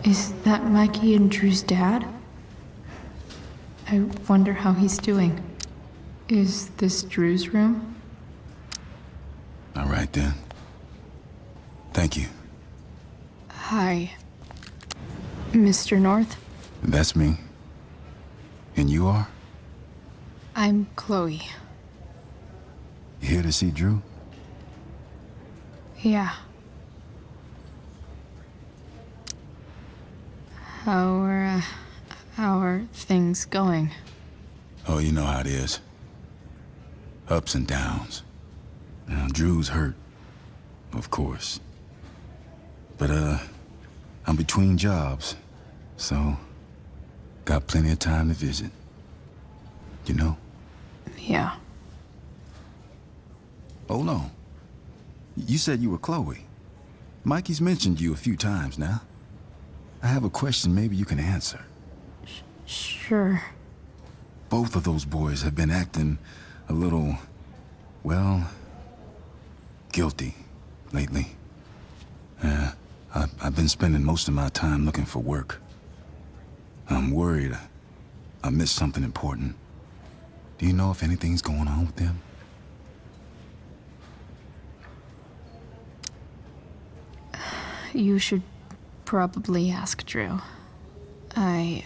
Is that Mikey and Drew's dad? I wonder how he's doing. Is this Drew's room? All right, then. Thank you. Hi, Mr. North. That's me. And you are? I'm Chloe. You here to see Drew? Yeah. How are things going? Oh, you know how it is. Ups and downs. Now, Drew's hurt, of course. But, I'm between jobs, so got plenty of time to visit. You know? Yeah. Oh, no. You said you were Chloe. Mikey's mentioned you a few times now. I have a question maybe you can answer. Sure. Both of those boys have been acting a little, well, guilty lately. I've been spending most of my time looking for work. I'm worried I missed something important. Do you know if anything's going on with them? You should probably ask Drew. I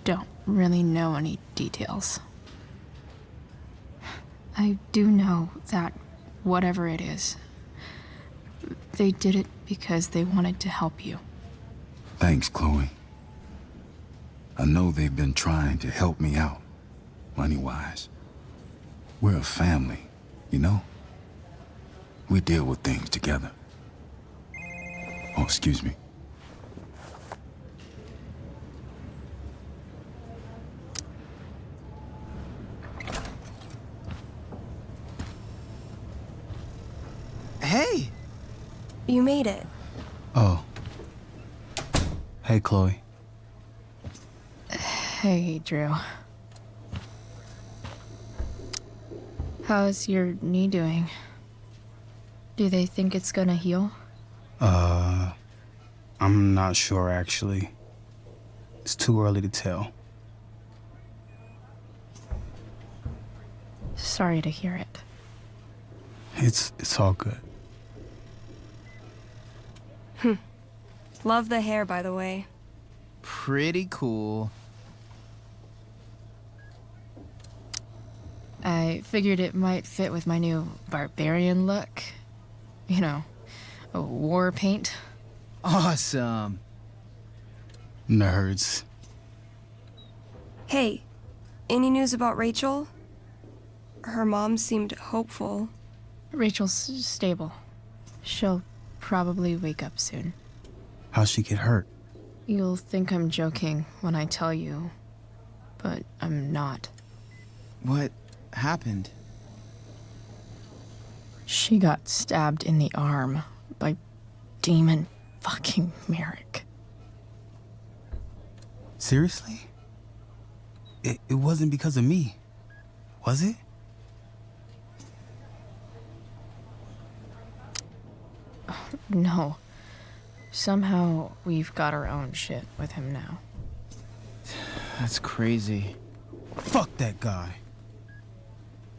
don't really know any details. I do know that whatever it is, they did it because they wanted to help you. Thanks, Chloe. I know they've been trying to help me out, money-wise. We're a family, you know? We deal with things together. Oh, excuse me. Hey! You made it. Oh. Hey, Chloe. Hey, Drew. How's your knee doing? Do they think it's gonna heal? I'm not sure, actually. It's too early to tell. Sorry to hear it. It's all good. Love the hair, by the way. Pretty cool. I figured it might fit with my new barbarian look. You know, a war paint. Awesome. Nerds. Hey, any news about Rachel? Her mom seemed hopeful. Rachel's stable. She'll probably wake up soon. How'd she get hurt? You'll think I'm joking when I tell you, but I'm not. What happened? She got stabbed in the arm by Demon fucking Merrick. Seriously? It wasn't because of me, was it? No. Somehow we've got our own shit with him now. That's crazy. Fuck that guy.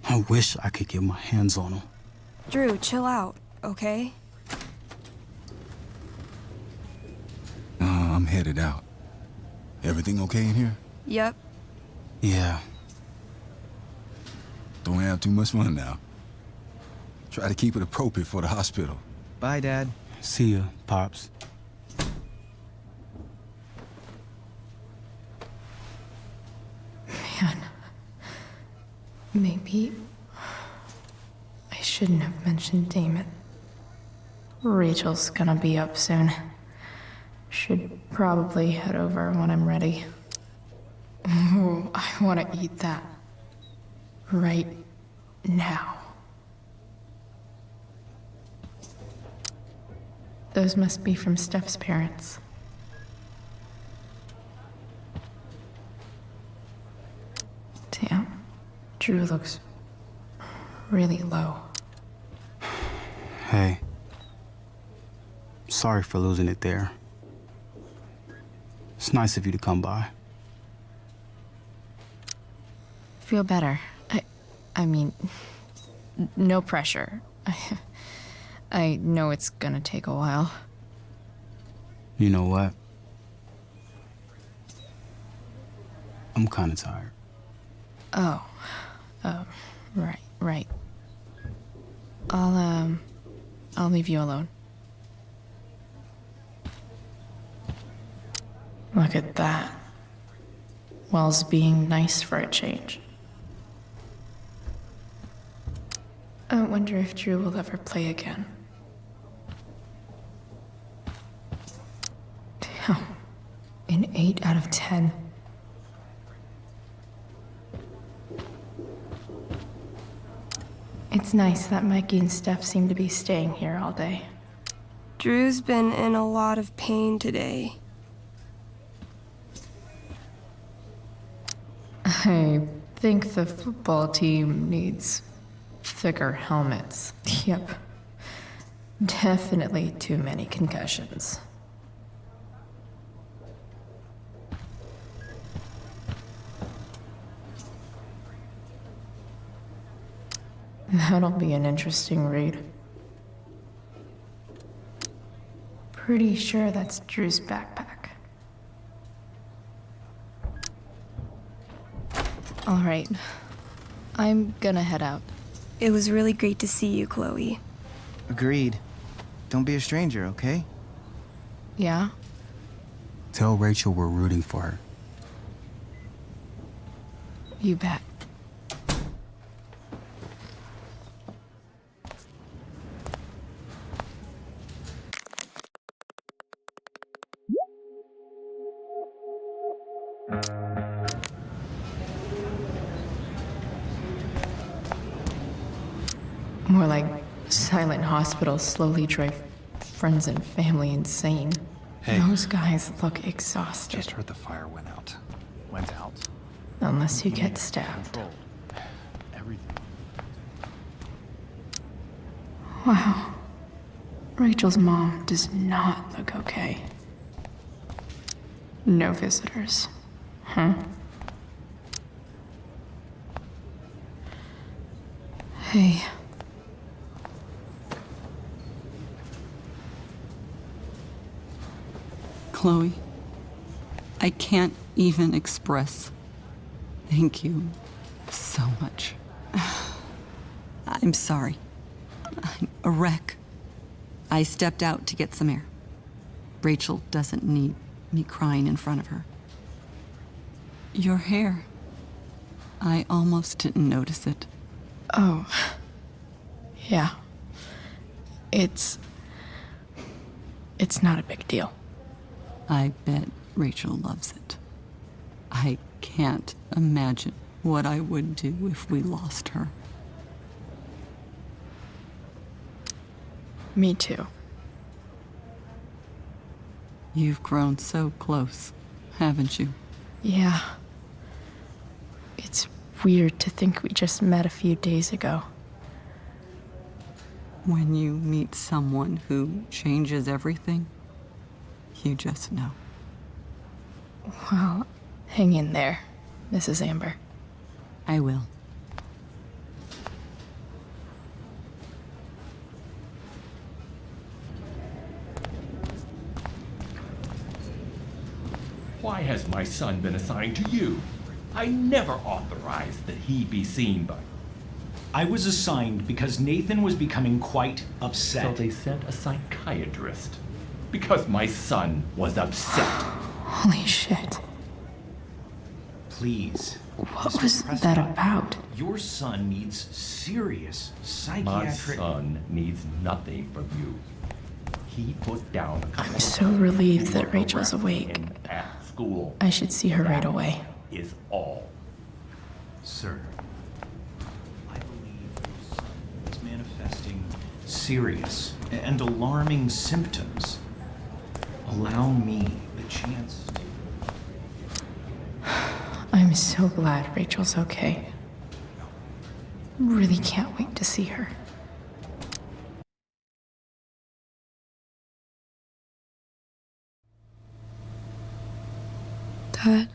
I wish I could get my hands on him. Drew, chill out, okay? I'm headed out. Everything okay in here? Yep. Yeah. Don't have too much fun now. Try to keep it appropriate for the hospital. Bye, Dad. See ya, Pops. Man. Maybe I shouldn't have mentioned Damon. Rachel's gonna be up soon. Should probably head over when I'm ready. Ooh, I want to eat that right now. Those must be from Steph's parents. Damn, Drew looks really low. Hey. Sorry for losing it there. It's nice of you to come by. Feel better. I mean, no pressure. I know it's gonna take a while. You know what? I'm kinda tired. Oh, right. I'll leave you alone. Look at that. Wells being nice for a change. I wonder if Drew will ever play again. Damn. An 8 out of 10. It's nice that Mikey and Steph seem to be staying here all day. Drew's been in a lot of pain today. I think the football team needs thicker helmets. Yep. Definitely too many concussions. That'll be an interesting read. Pretty sure that's Drew's backpack. All right. I'm gonna head out. It was really great to see you, Chloe. Agreed. Don't be a stranger, okay? Yeah? Tell Rachel we're rooting for her. You bet. More like silent hospitals slowly drive friends and family insane. Hey. Those guys look exhausted. Just heard the fire went out. Went out. Unless you get stabbed. Control. Everything. Wow. Rachel's mom does not look okay. No visitors. Huh? Hey. Chloe, I can't even express thank you so much. I'm sorry. I'm a wreck. I stepped out to get some air. Rachel doesn't need me crying in front of her. Your hair. I almost didn't notice it. Oh. Yeah. It's not a big deal. I bet Rachel loves it. I can't imagine what I would do if we lost her. Me too. You've grown so close, haven't you? Yeah. It's weird to think we just met a few days ago. When you meet someone who changes everything, you just know. Well, hang in there, Mrs. Amber. I will. Why has my son been assigned to you? I never authorized that he be seen by... I was assigned because Nathan was becoming quite upset. So they sent a psychiatrist. Because my son was upset. Holy shit. Please. What Mr. was Prescott, that about? Your son needs serious psychiatric... My son needs nothing from you. He put down a couple I'm so relieved that Rachel's awake. at school. I should see her right away. Is all. Sir, I believe manifesting serious and alarming symptoms. Allow me the chance to... I'm so glad Rachel's okay. Really can't wait to see her. Dad.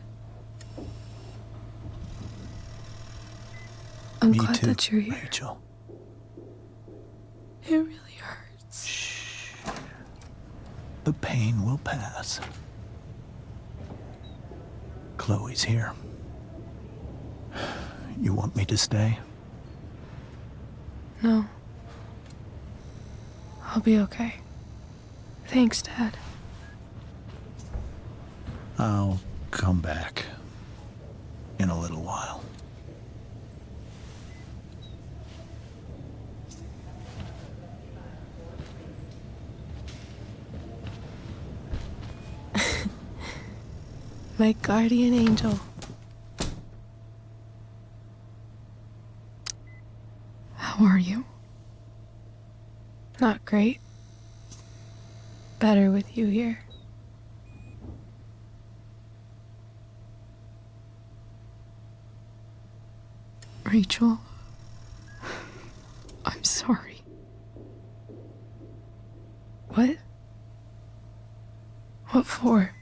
I'm Me glad too, that you're here. Rachel. It really hurts. The pain will pass. Chloe's here. You want me to stay? No. I'll be okay. Thanks, Dad. I'll come back in a little while. My guardian angel. How are you? Not great. Better with you here. Rachel, I'm sorry. What? What for?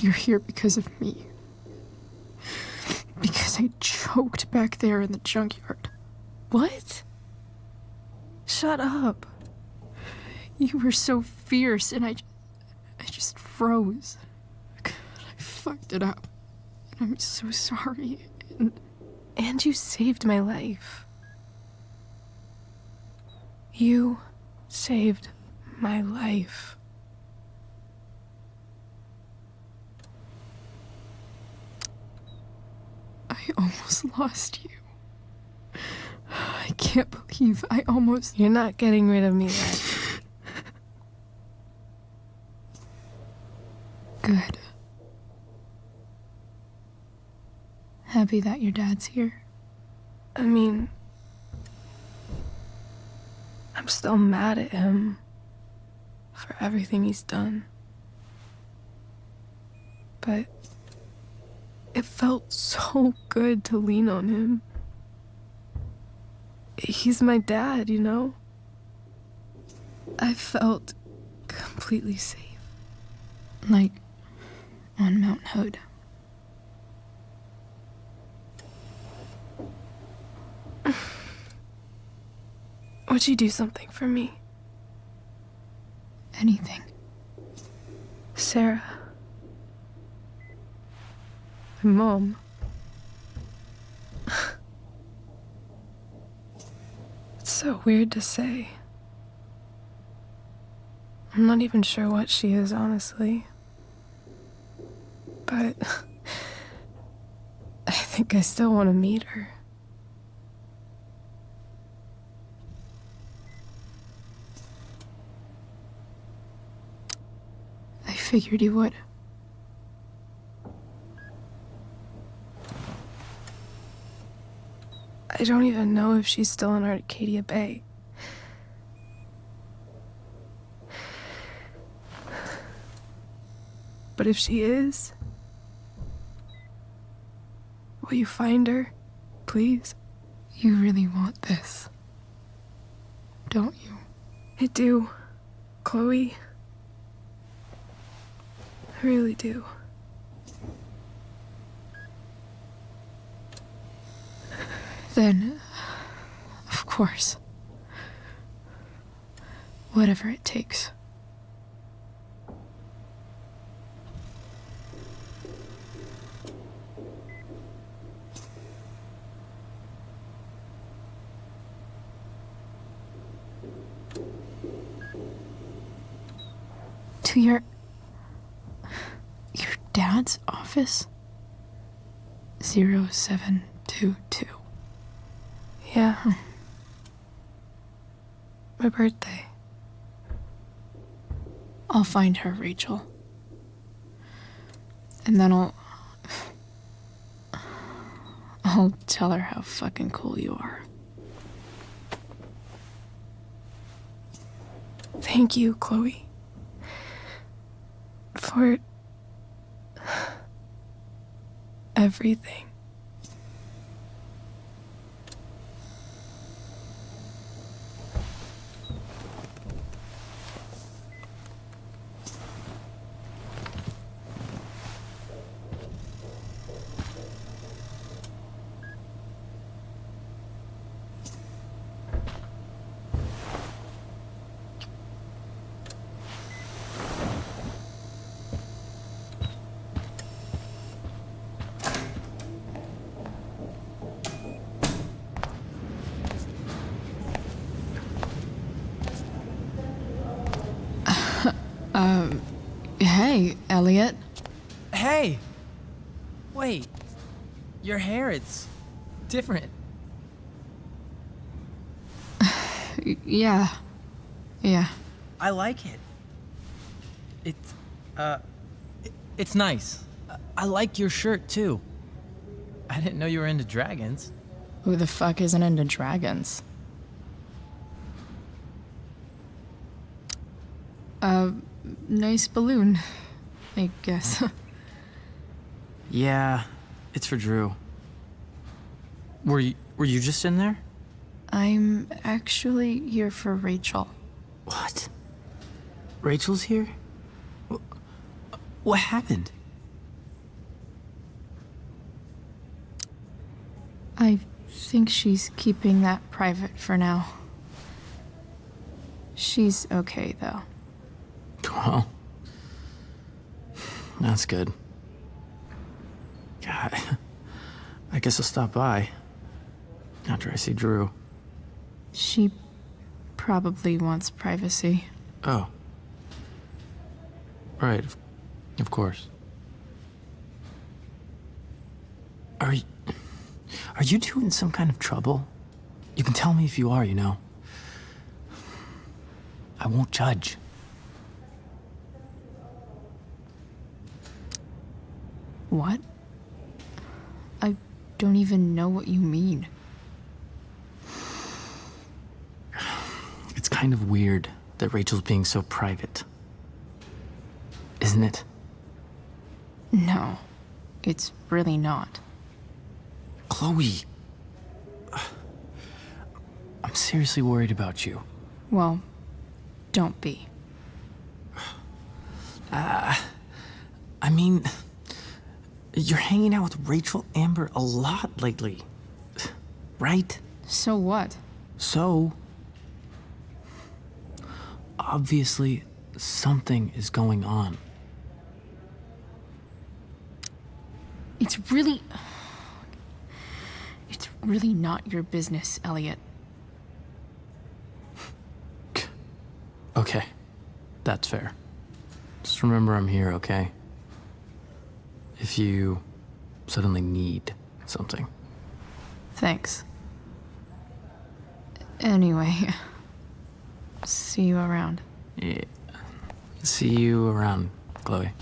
You're here because of me. Because I choked back there in the junkyard. What? Shut up. You were so fierce and I just froze. I fucked it up. And I'm so sorry. And you saved my life. You saved my life. I almost lost you. I can't believe I almost... You're not getting rid of me yet. Good. Happy that your dad's here. I mean, I'm still mad at him for everything he's done. But it felt so good to lean on him. He's my dad, you know? I felt completely safe. Like on Mount Hood. Would you do something for me? Anything. Sarah. My mom. It's so weird to say. I'm not even sure what she is, honestly. But I think I still want to meet her. I figured you would. I don't even know if she's still in Arcadia Bay. But if she is, will you find her, please? You really want this, don't you? I do, Chloe. I really do. Then, of course. Whatever it takes. To your dad's office? 0722. Yeah. My birthday. I'll find her, Rachel. And then I'll tell her how fucking cool you are. Thank you, Chloe. For everything. Hey, Elliot. Hey! Wait. Your hair, it's different. Yeah. I like it. It's nice. I like your shirt, too. I didn't know you were into dragons. Who the fuck isn't into dragons? Nice balloon, I guess. Yeah, it's for Drew. Were you just in there? I'm actually here for Rachel. What? Rachel's here? What happened? I think she's keeping that private for now. She's okay, though. Well, that's good. God, I guess I'll stop by after I see Drew. She probably wants privacy. Oh. Right, of course. Are you two in some kind of trouble? You can tell me if you are, you know. I won't judge. What? I don't even know what you mean. It's kind of weird that Rachel's being so private. Isn't it? No, it's really not. Chloe! I'm seriously worried about you. Well, don't be. I mean, you're hanging out with Rachel Amber a lot lately, right? So what? So, obviously, something is going on. It's really not your business, Elliot. Okay, that's fair. Just remember I'm here, okay? If you suddenly need something. Thanks. Anyway, see you around. Yeah. See you around, Chloe.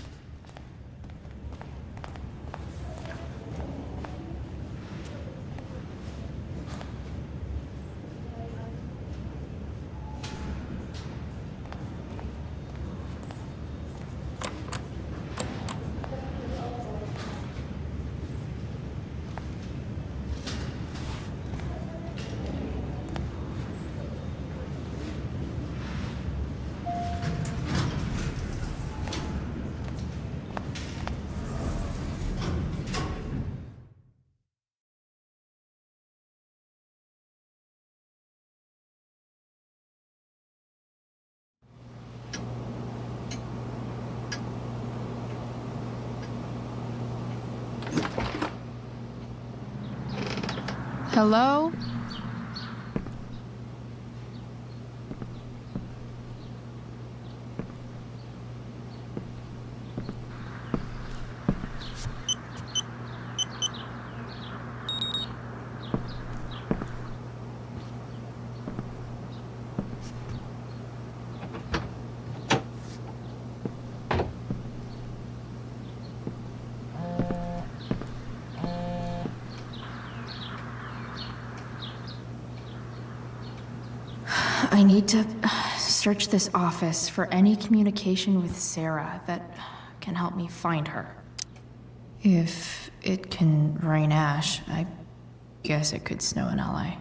Hello? I need to search this office for any communication with Sarah that can help me find her. If it can rain ash, I guess it could snow in LA.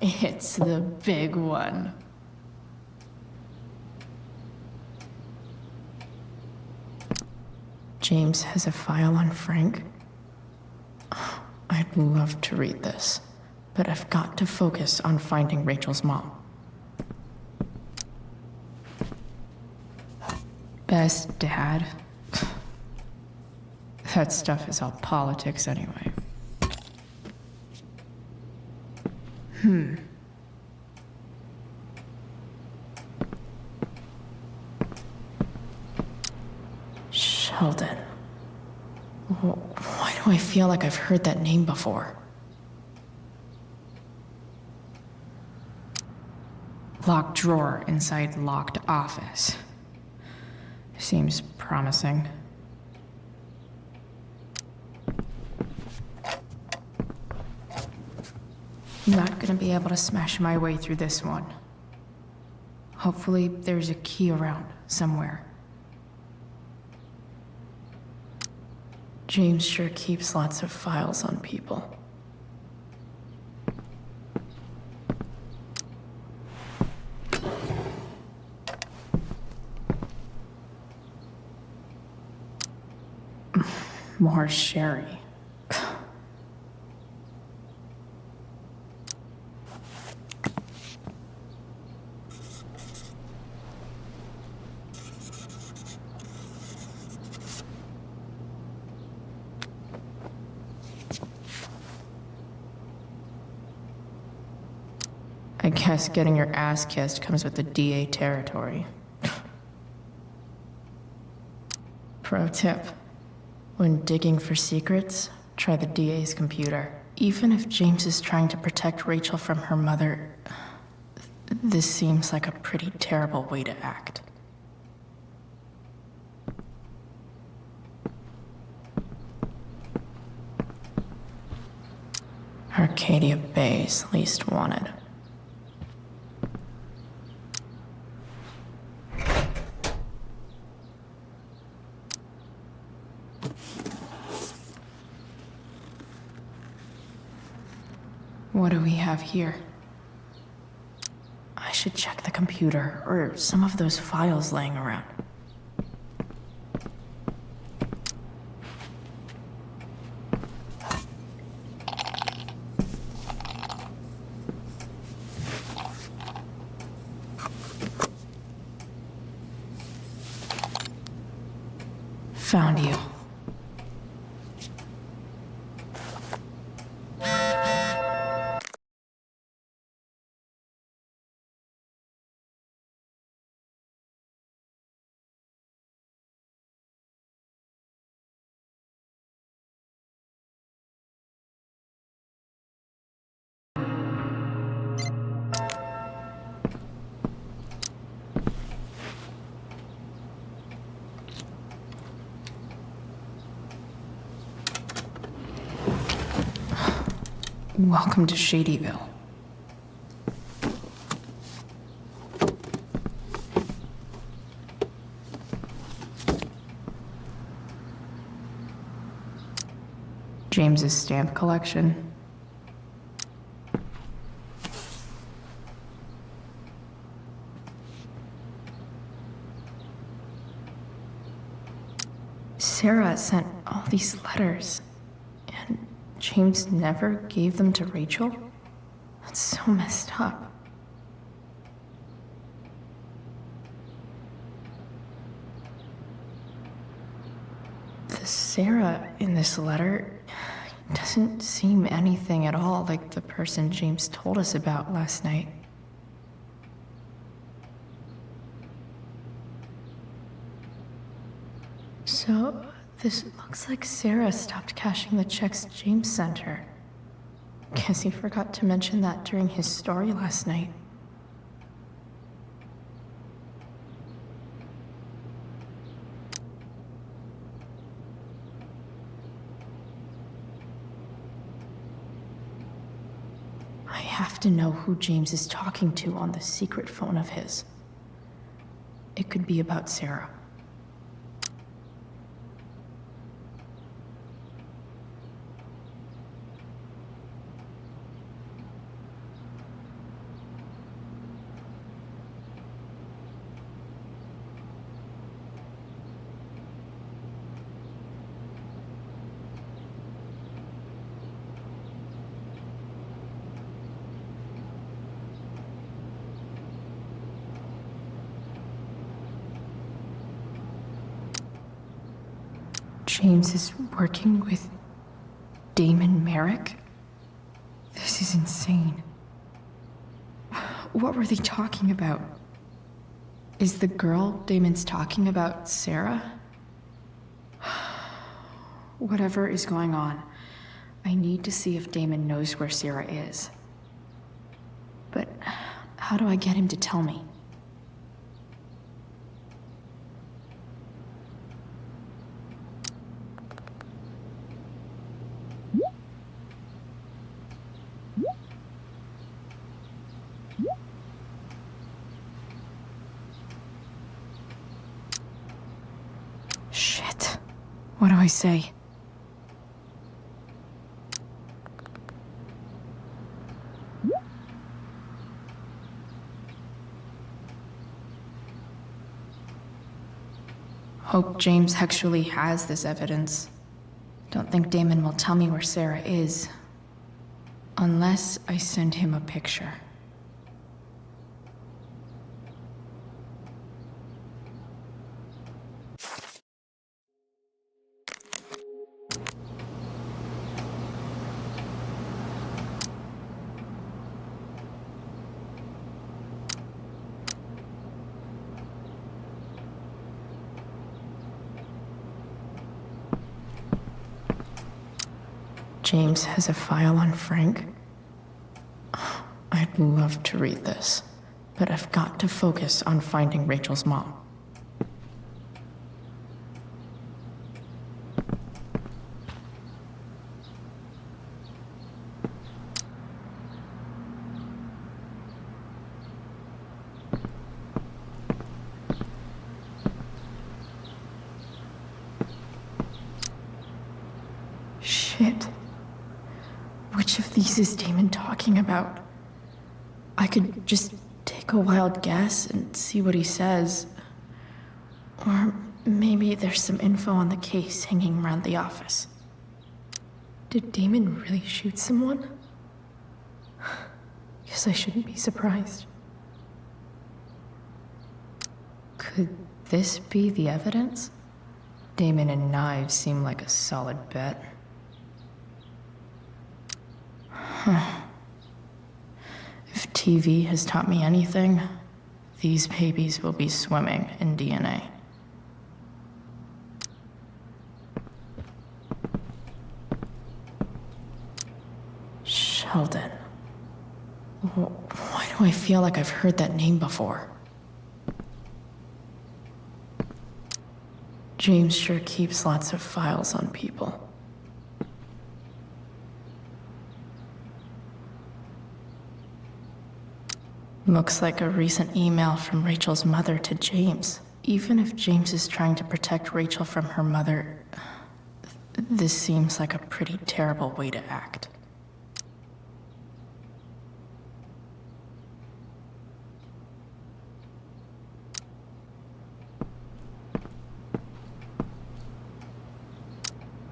It's the big one. James has a file on Frank. I'd love to read this, but I've got to focus on finding Rachel's mom. Best dad? That stuff is all politics anyway. Sheldon. Why do I feel like I've heard that name before? Locked drawer inside locked office. Seems promising. Not gonna be able to smash my way through this one. Hopefully there's a key around somewhere. James sure keeps lots of files on people. More sherry. I guess getting your ass kissed comes with the DA territory. Pro tip. When digging for secrets, try the DA's computer. Even if James is trying to protect Rachel from her mother, this seems like a pretty terrible way to act. Arcadia Bay's least wanted. What do we have here? I should check the computer or some of those files laying around. Found you. Welcome to Shadyville. James's stamp collection. Sarah sent all these letters, and James never gave them to Rachel? That's so messed up. The Sarah in this letter doesn't seem anything at all like the person James told us about last night. So, this looks like Sarah stopped cashing the checks James sent her. Guess he forgot to mention that during his story last night. have to know who James is talking to on the secret phone of his. It could be about Sarah. James is working with Damon Merrick? This is insane. What were they talking about? Is the girl Damon's talking about Sarah? Whatever is going on, I need to see if Damon knows where Sarah is. But how do I get him to tell me? Shit. What do I say? Hope James actually has this evidence. Don't think Damon will tell me where Sarah is. Unless I send him a picture. James has a file on Frank. I'd love to read this, but I've got to focus on finding Rachel's mom. Shit. Which of these is Damon talking about? I could just take a wild guess and see what he says. Or maybe there's some info on the case hanging around the office. Did Damon really shoot someone? Guess I shouldn't be surprised. Could this be the evidence? Damon and knives seem like a solid bet. If TV has taught me anything, these babies will be swimming in DNA. Sheldon. Why do I feel like I've heard that name before? James sure keeps lots of files on people. Looks like a recent email from Rachel's mother to James. Even if James is trying to protect Rachel from her mother, this seems like a pretty terrible way to act.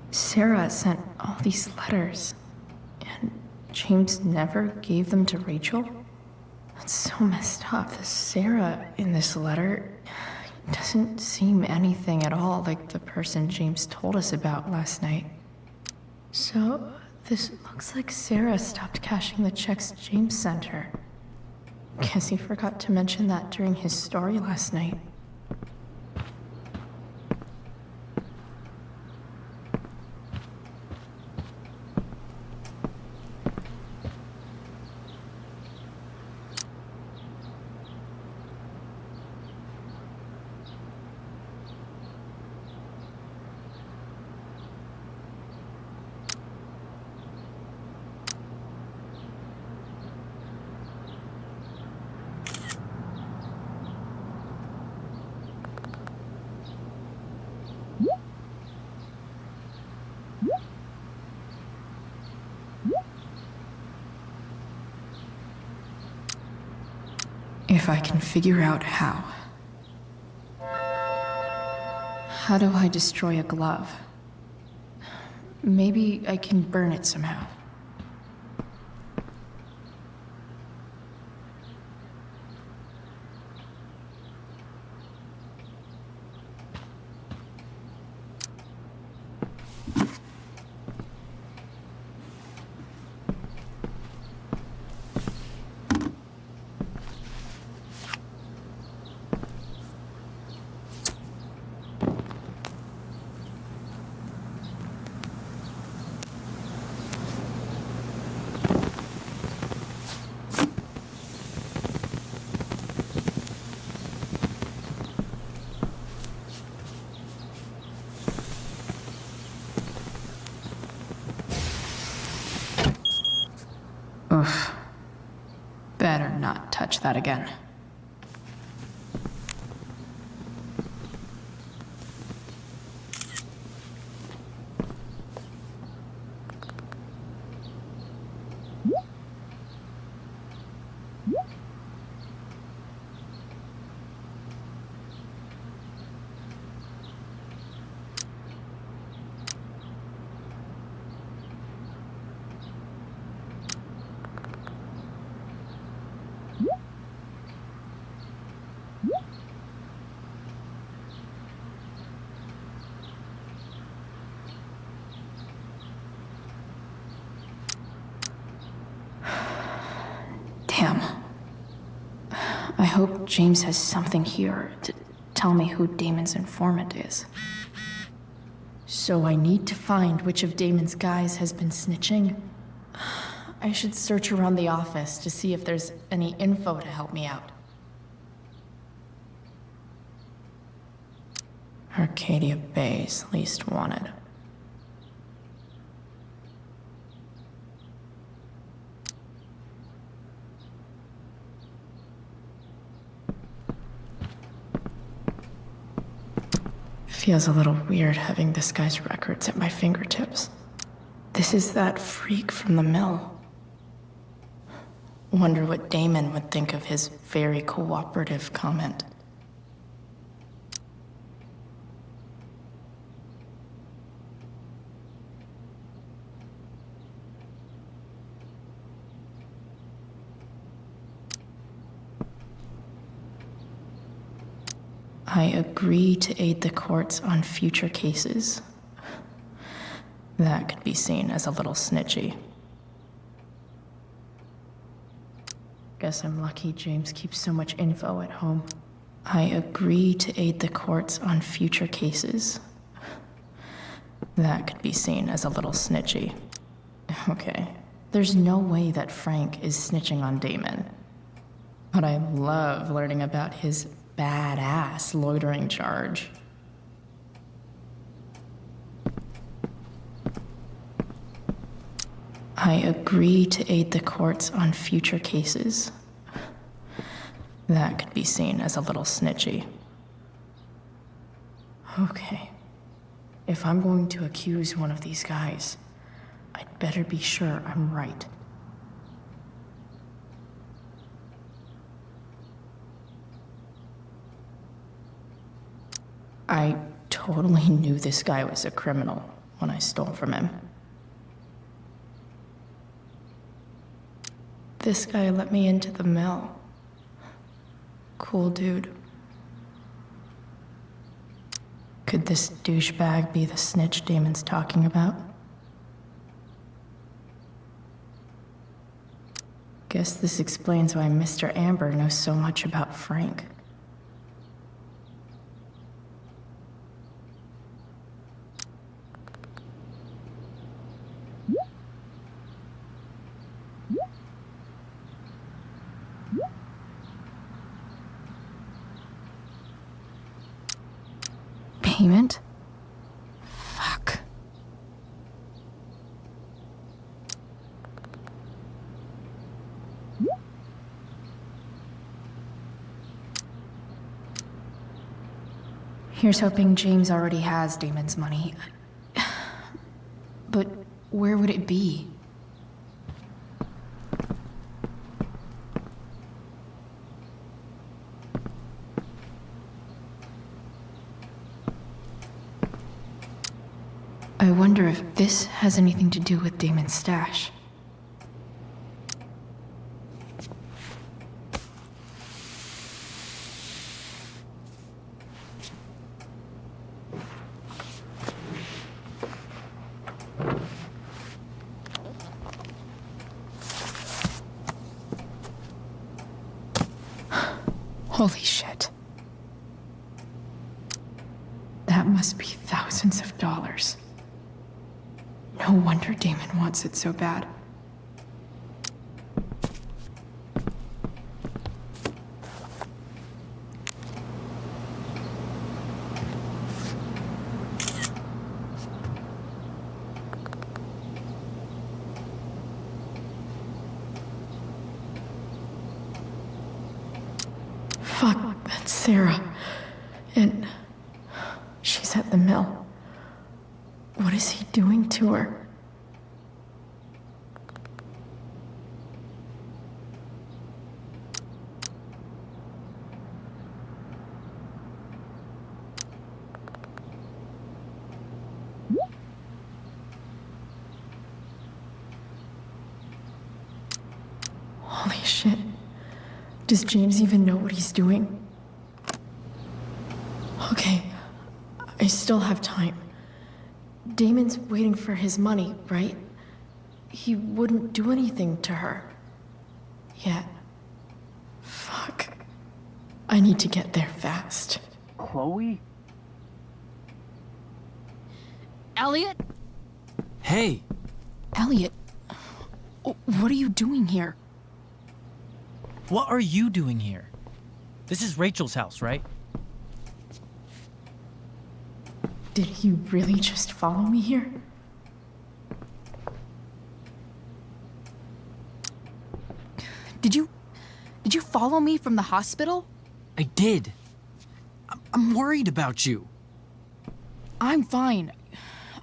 Sarah sent all these letters, and James never gave them to Rachel? That's so messed up. The Sarah in this letter doesn't seem anything at all like the person James told us about last night. So, this looks like Sarah stopped cashing the checks James sent her. Guess he forgot to mention that during his story last night. If I can figure out how. How do I destroy a glove? Maybe I can burn it somehow. Oof. Better not touch that again. Damn. I hope James has something here to tell me who Damon's informant is. So I need to find which of Damon's guys has been snitching. I should search around the office to see if there's any info to help me out. Arcadia Bay's least wanted. Feels a little weird having this guy's records at my fingertips. This is that freak from the mill. Wonder what Damon would think of his very cooperative comment. I agree to aid the courts on future cases. That could be seen as a little snitchy. Guess I'm lucky James keeps so much info at home. I agree to aid the courts on future cases. That could be seen as a little snitchy. Okay, there's no way that Frank is snitching on Damon. But I love learning about his badass loitering charge. I agree to aid the courts on future cases. That could be seen as a little snitchy. Okay. If I'm going to accuse one of these guys, I'd better be sure I'm right. I totally knew this guy was a criminal when I stole from him. This guy let me into the mill. Cool dude. Could this douchebag be the snitch Damon's talking about? Guess this explains why Mr. Amber knows so much about Frank. Payment? Fuck. Here's hoping James already has Damon's money. But where would it be? I wonder if this has anything to do with Damon's stash. Holy shit. That must be thousands of dollars. No wonder Damon wants it so bad. Fuck, that's Sarah. And she's at the mill. What is he doing to her? Holy shit. Does James even know what he's doing? Okay, I still have time. Damon's waiting for his money, right? He wouldn't do anything to her. Yet. Fuck. I need to get there fast. Chloe? Elliot? Hey! Elliot, what are you doing here? What are you doing here? This is Rachel's house, right? Did you really just follow me here? Did you follow me from the hospital? I did. I'm worried about you. I'm fine.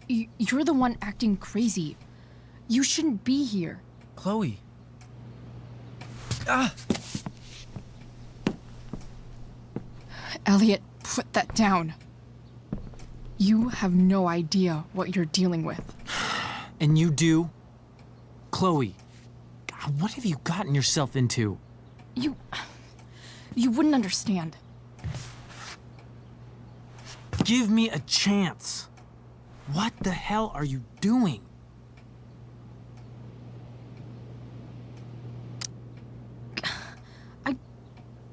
You're the one acting crazy. You shouldn't be here. Chloe. Ah! Elliot, put that down. You have no idea what you're dealing with. And you do? Chloe, God, what have you gotten yourself into? You wouldn't understand. Give me a chance. What the hell are you doing?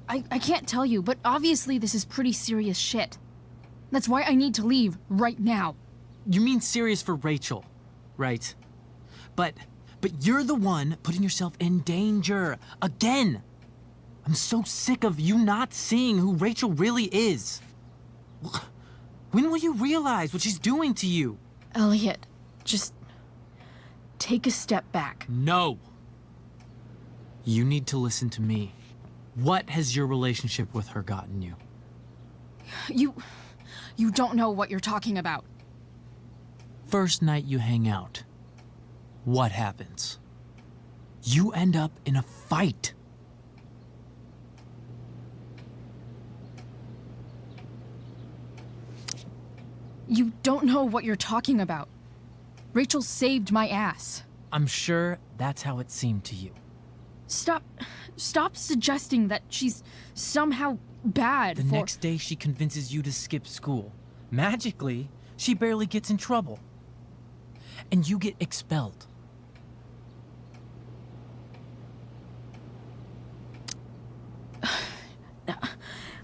I can't tell you, but obviously this is pretty serious shit. That's why I need to leave right now. You mean serious for Rachel, right? But you're the one putting yourself in danger again. I'm so sick of you not seeing who Rachel really is. When will you realize what she's doing to you? Elliot, just take a step back. No. You need to listen to me. What has your relationship with her gotten you? You don't know what you're talking about. First night you hang out, what happens? You end up in a fight. You don't know what you're talking about. Rachel saved my ass. I'm sure that's how it seemed to you. Stop suggesting that she's somehow bad. The next day she convinces you to skip school. Magically, she barely gets in trouble. And you get expelled.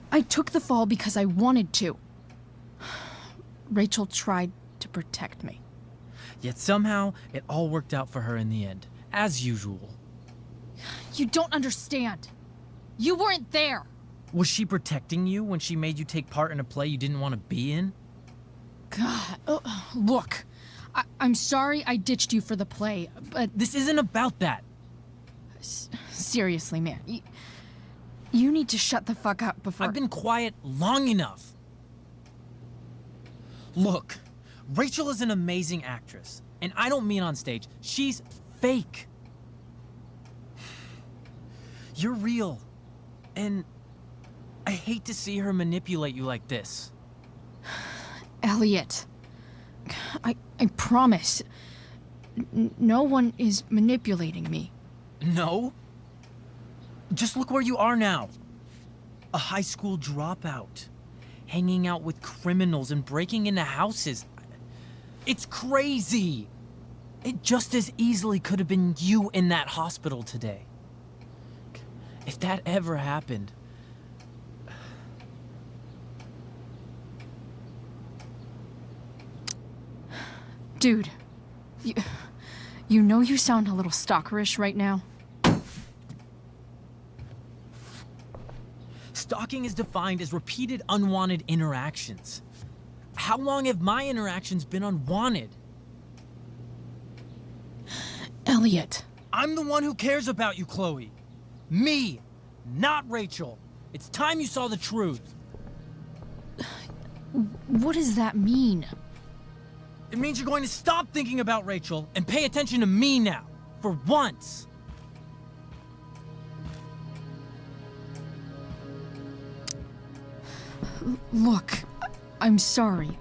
I took the fall because I wanted to. Rachel tried to protect me. Yet somehow, it all worked out for her in the end, as usual. You don't understand. You weren't there. Was she protecting you when she made you take part in a play you didn't want to be in? God, look. I'm sorry I ditched you for the play, but... This isn't about that. Seriously, man. You need to shut the fuck up before... I've been quiet long enough. Look, Rachel is an amazing actress. And I don't mean on stage. She's fake. You're real. And I hate to see her manipulate you like this. Elliot, I promise. No one is manipulating me. No? Just look where you are now. A high school dropout. Hanging out with criminals and breaking into houses. It's crazy! It just as easily could have been you in that hospital today. If that ever happened... Dude, you know you sound a little stalkerish right now? Stalking is defined as repeated unwanted interactions. How long have my interactions been unwanted? Elliot. I'm the one who cares about you, Chloe. Me, not Rachel. It's time you saw the truth. What does that mean? It means you're going to stop thinking about Rachel and pay attention to me now, for once. Look, I'm sorry,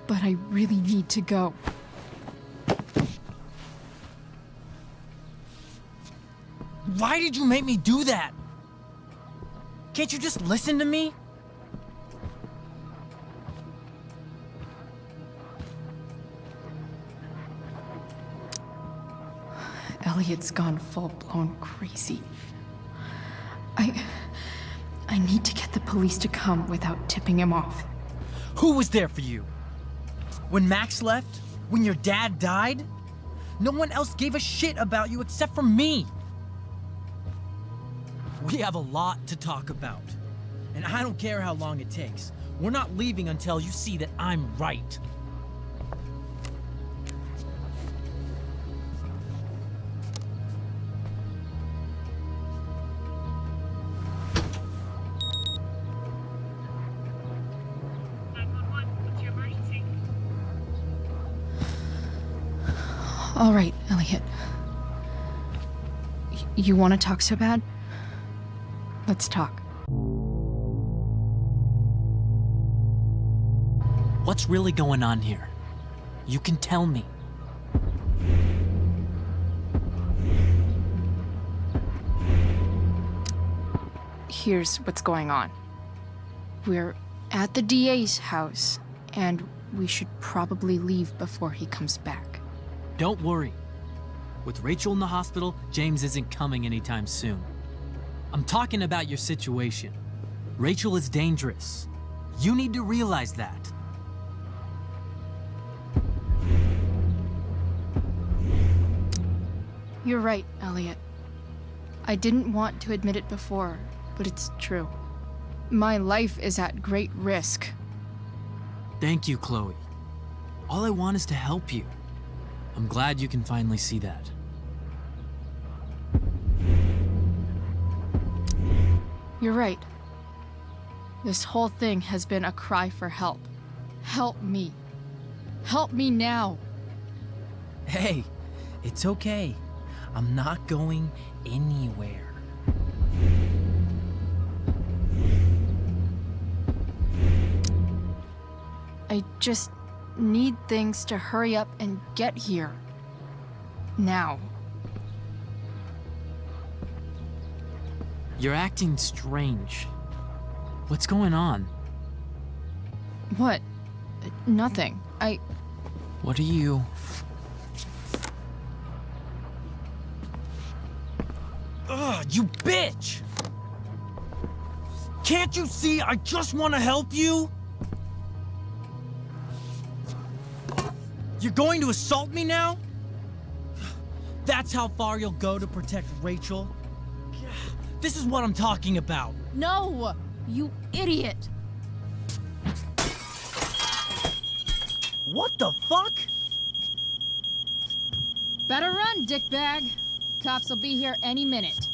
but I really need to go. Why did you make me do that? Can't you just listen to me? Elliot's gone full-blown crazy. I need to get the police to come without tipping him off. Who was there for you? When Max left? When your dad died? No one else gave a shit about you except for me. We have a lot to talk about. And I don't care how long it takes. We're not leaving until you see that I'm right. All right, Elliot. You want to talk so bad? Let's talk. What's really going on here? You can tell me. Here's what's going on. We're at the DA's house, and we should probably leave before he comes back. Don't worry. With Rachel in the hospital, James isn't coming anytime soon. I'm talking about your situation. Rachel is dangerous. You need to realize that. You're right, Elliot. I didn't want to admit it before, but it's true. My life is at great risk. Thank you, Chloe. All I want is to help you. I'm glad you can finally see that. You're right. This whole thing has been a cry for help. Help me. Help me now. Hey, it's okay. I'm not going anywhere. I just need things to hurry up and get here. Now. You're acting strange. What's going on? What? Nothing. What are you... Ugh, you bitch! Can't you see I just want to help you? You're going to assault me now? That's how far you'll go to protect Rachel? This is what I'm talking about. No! You idiot! What the fuck? Better run, dickbag. Cops will be here any minute.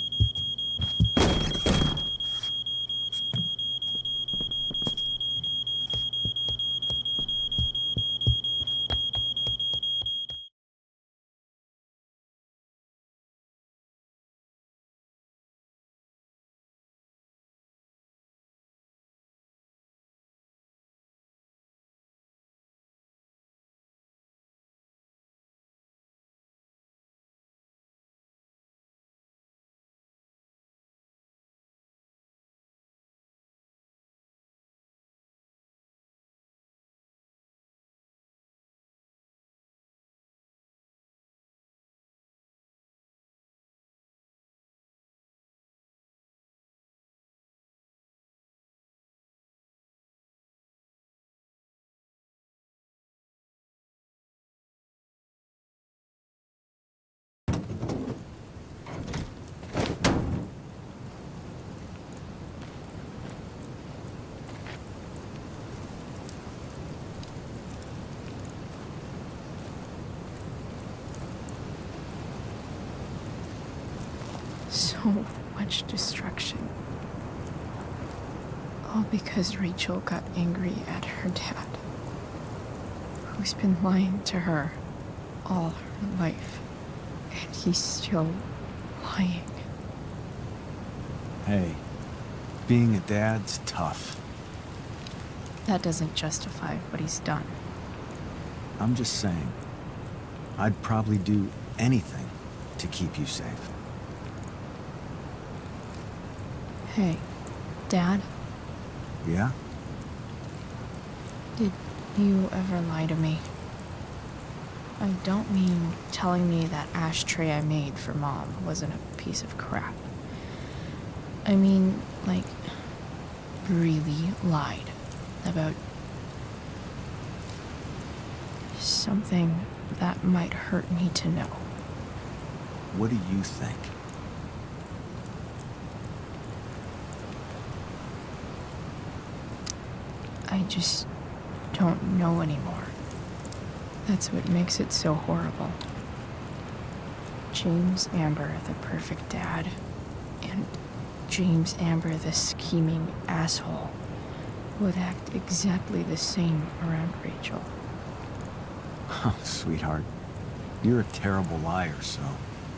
So much destruction. All because Rachel got angry at her dad, who's been lying to her all her life. And he's still lying. Hey, being a dad's tough. That doesn't justify what he's done. I'm just saying, I'd probably do anything to keep you safe. Hey, Dad, Yeah? did you ever lie to me? I don't mean telling me that ashtray I made for Mom wasn't a piece of crap. I mean, like, really lied about something that might hurt me to know. What do you think? I just don't know anymore. That's what makes it so horrible. James Amber, the perfect dad, and James Amber, the scheming asshole, would act exactly the same around Rachel. Oh, sweetheart, you're a terrible liar, so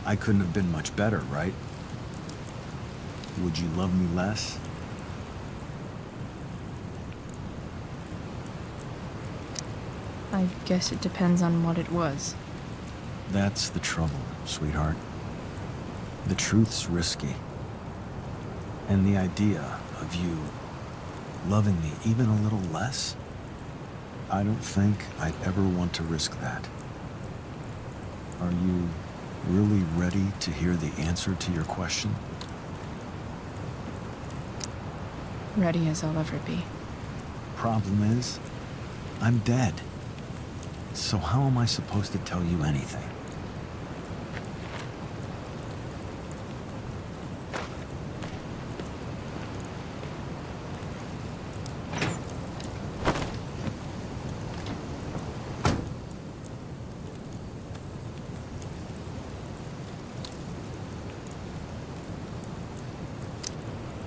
I couldn't have been much better, right? Would you love me less? I guess it depends on what it was. That's the trouble, sweetheart. The truth's risky. And the idea of you loving me even a little less, I don't think I'd ever want to risk that. Are you really ready to hear the answer to your question? Ready as I'll ever be. Problem is, I'm dead. So how am I supposed to tell you anything?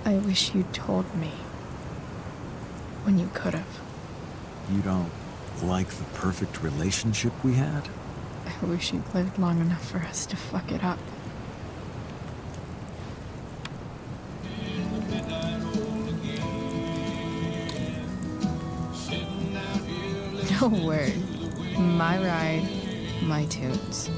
I wish you'd told me when you could have. You don't like the perfect relationship we had? I wish you'd lived long enough for us to fuck it up. No word. My ride, my tunes.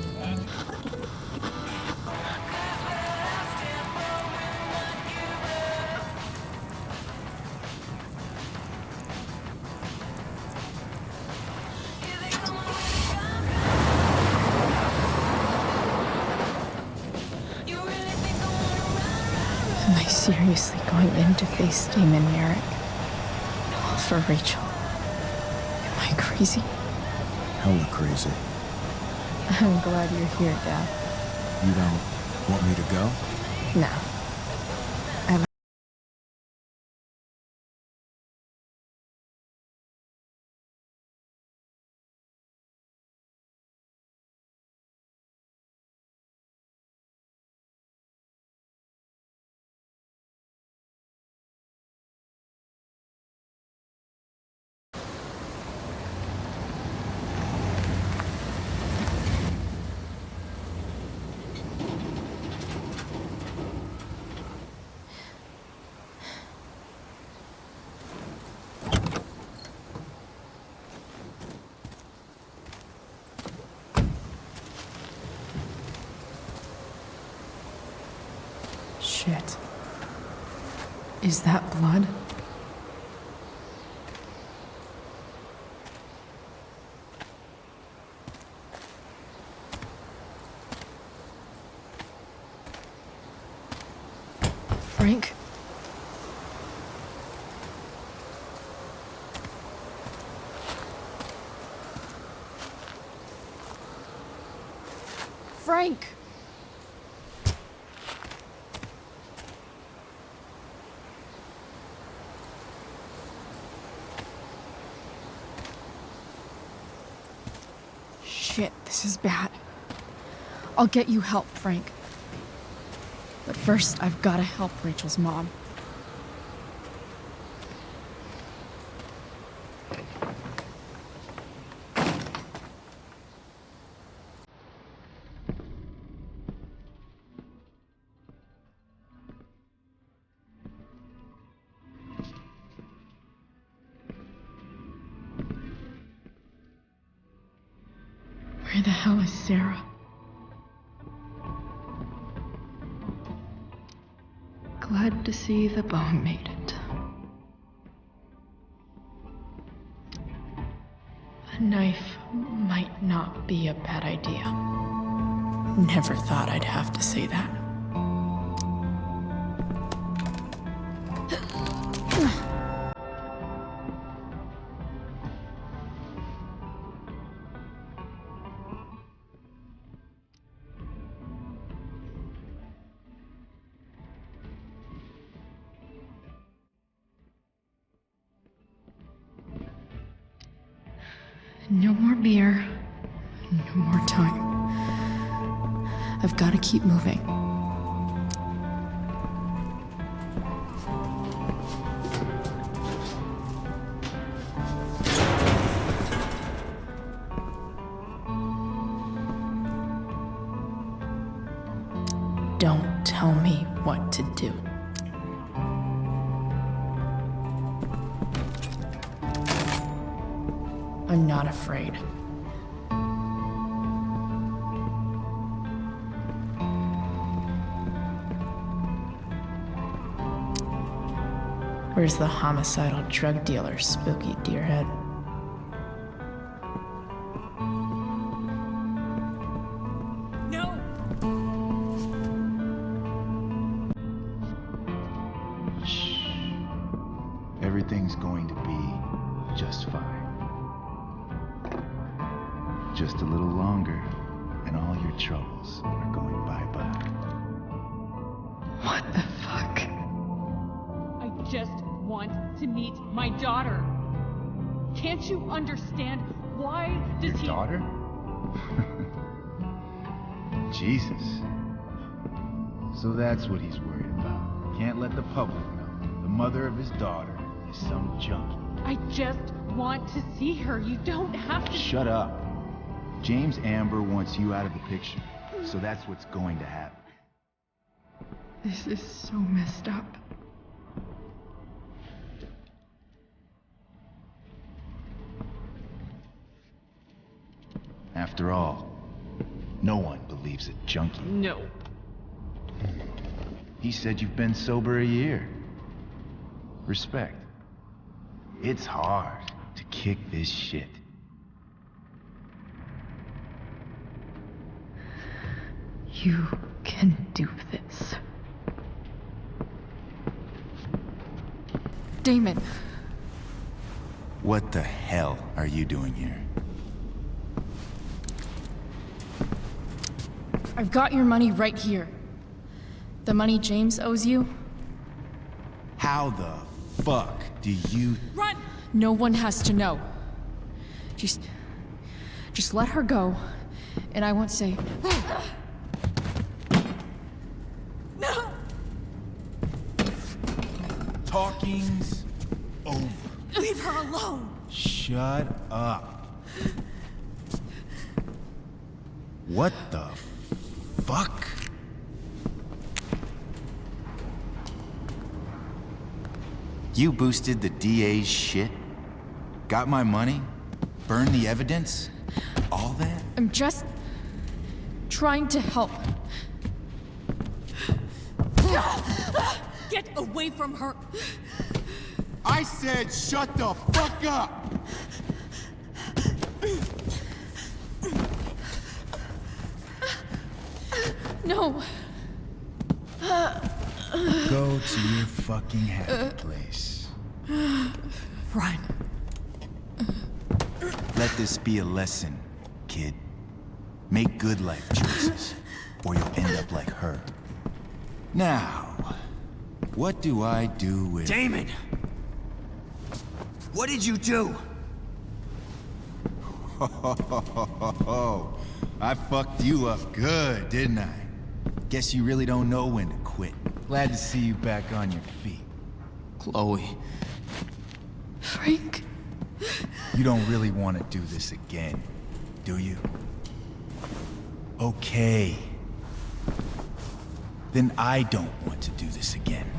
Am I seriously going in to face Damon Merrick? All for Rachel? Am I crazy? Hella crazy. I'm glad you're here, Dad. You don't want me to go? No. Shit. Is that blood? Frank? Frank! Shit, this is bad. I'll get you help, Frank. But First, I've got to help Rachel's mom. Where the hell is Sarah? Glad to see the bone made it. A knife might not be a bad idea. Never thought I'd have to say that. No more beer. No more time. I've got to keep moving. Don't tell me what to do. I'm not afraid. Where's the homicidal drug dealer, spooky deerhead? No! Shh. Everything's going to be just fine. Just a little longer, and all your troubles are going bye-bye. What the fuck? I just want to meet my daughter. Can't you understand? Why does Your he... daughter? Jesus. So that's what he's worried about. Can't let the public know. The mother of his daughter is some junkie. I just want to see her. You don't have to... Shut up. James Amber wants you out of the picture, so that's what's going to happen. This is so messed up. After all, no one believes a junkie. No. He said you've been sober a year. Respect. It's hard to kick this shit. You can do this. Damon. What the hell are you doing here? I've got your money right here. The money James owes you. How the fuck do you... Run! No one has to know. Just let her go, and I won't say... No! Talking's over. Leave her alone! Shut up. What the fuck? You boosted the DA's shit? Got my money? Burned the evidence? All that? I'm just trying to help. Get away from her! I said shut the fuck up! No. Go to your fucking happy place. Run. Let this be a lesson, kid. Make good life choices, or you'll end up like her. Now, what do I do with... Damon! What did you do? I fucked you up good, didn't I? Guess you really don't know when to quit. Glad to see you back on your feet. Chloe. Frank. You don't really want to do this again, do you? Okay. Then I don't want to do this again.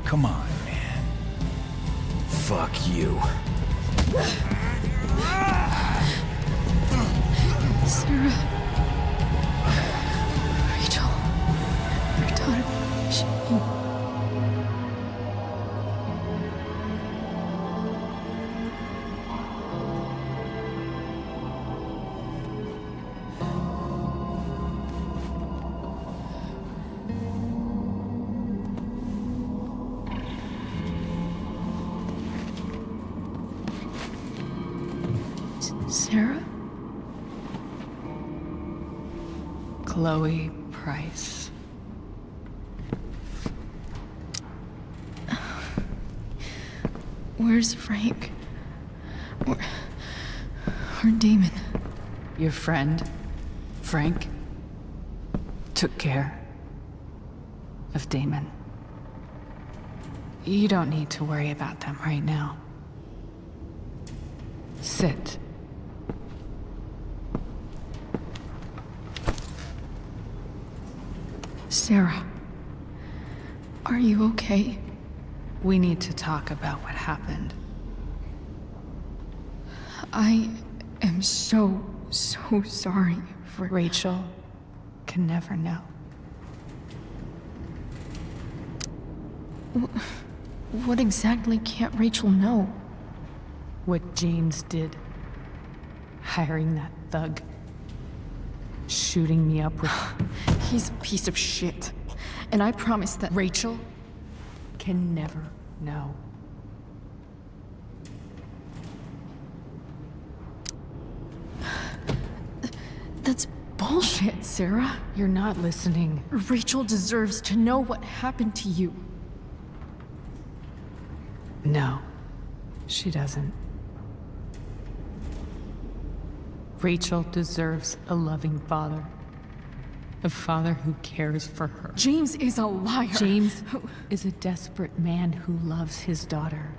Come on, man. Fuck you. Sarah. Rachel. Your daughter. She... Sarah? Chloe Price. Where's Frank? Where Damon? Your friend, Frank, took care of Damon. You don't need to worry about them right now. Sit. Sarah, are you okay? We need to talk about what happened. I am so sorry for... Rachel can never know. What exactly can't Rachel know? What James did. Hiring that thug. Shooting me up with... He's a piece of shit. And I promise that... Rachel can never know. That's bullshit, Sarah. You're not listening. Rachel deserves to know what happened to you. No, she doesn't. Rachel deserves a loving father. A father who cares for her. James is a liar. James is a desperate man who loves his daughter.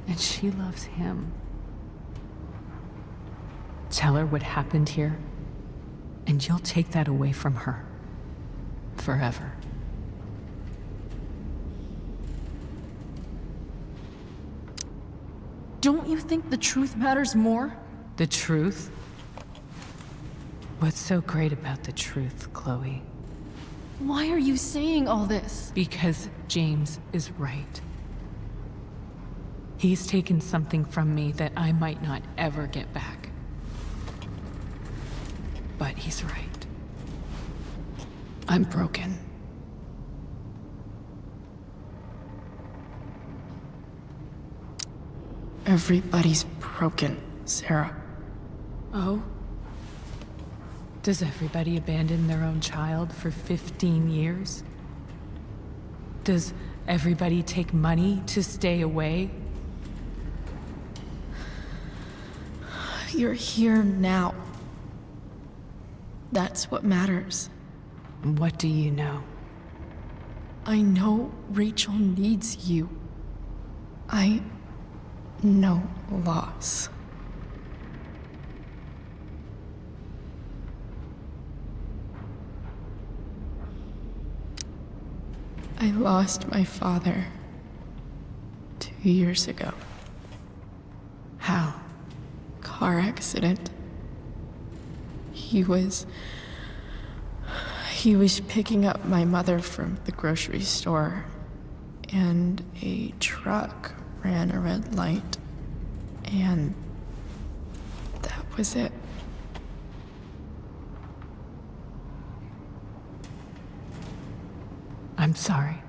And she loves him. Tell her what happened here, and you'll take that away from her. Forever. Don't you think the truth matters more? The truth? What's so great about the truth, Chloe? Why are you saying all this? Because James is right. He's taken something from me that I might not ever get back. But he's right. I'm broken. Everybody's broken, Sarah. Oh? Does everybody abandon their own child for 15 years? Does everybody take money to stay away? You're here now. That's what matters. What do you know? I know Rachel needs you. I know loss. I lost my father 2 years ago. How? Car accident. He was picking up my mother from the grocery store, and a truck ran a red light, and that was it. I'm sorry.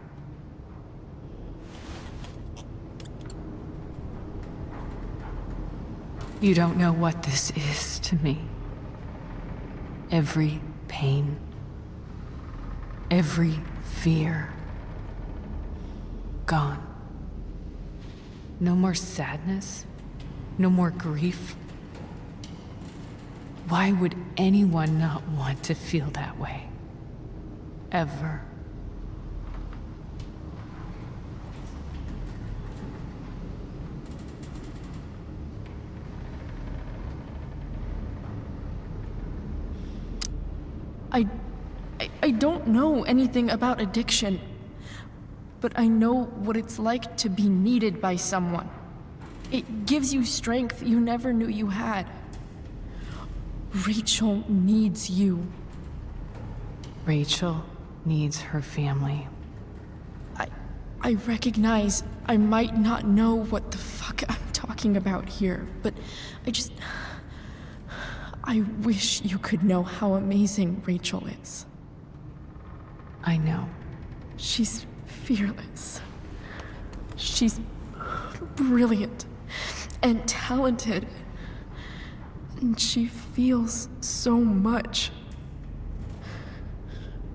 You don't know what this is to me. Every pain, every fear, gone. No more sadness, no more grief. Why would anyone not want to feel that way? Ever. I don't know anything about addiction, but I know what it's like to be needed by someone. It gives you strength you never knew you had. Rachel needs you. Rachel needs her family. I recognize I might not know what the fuck I'm talking about here, but I wish you could know how amazing Rachel is. I know. She's fearless. She's brilliant and talented. And she feels so much.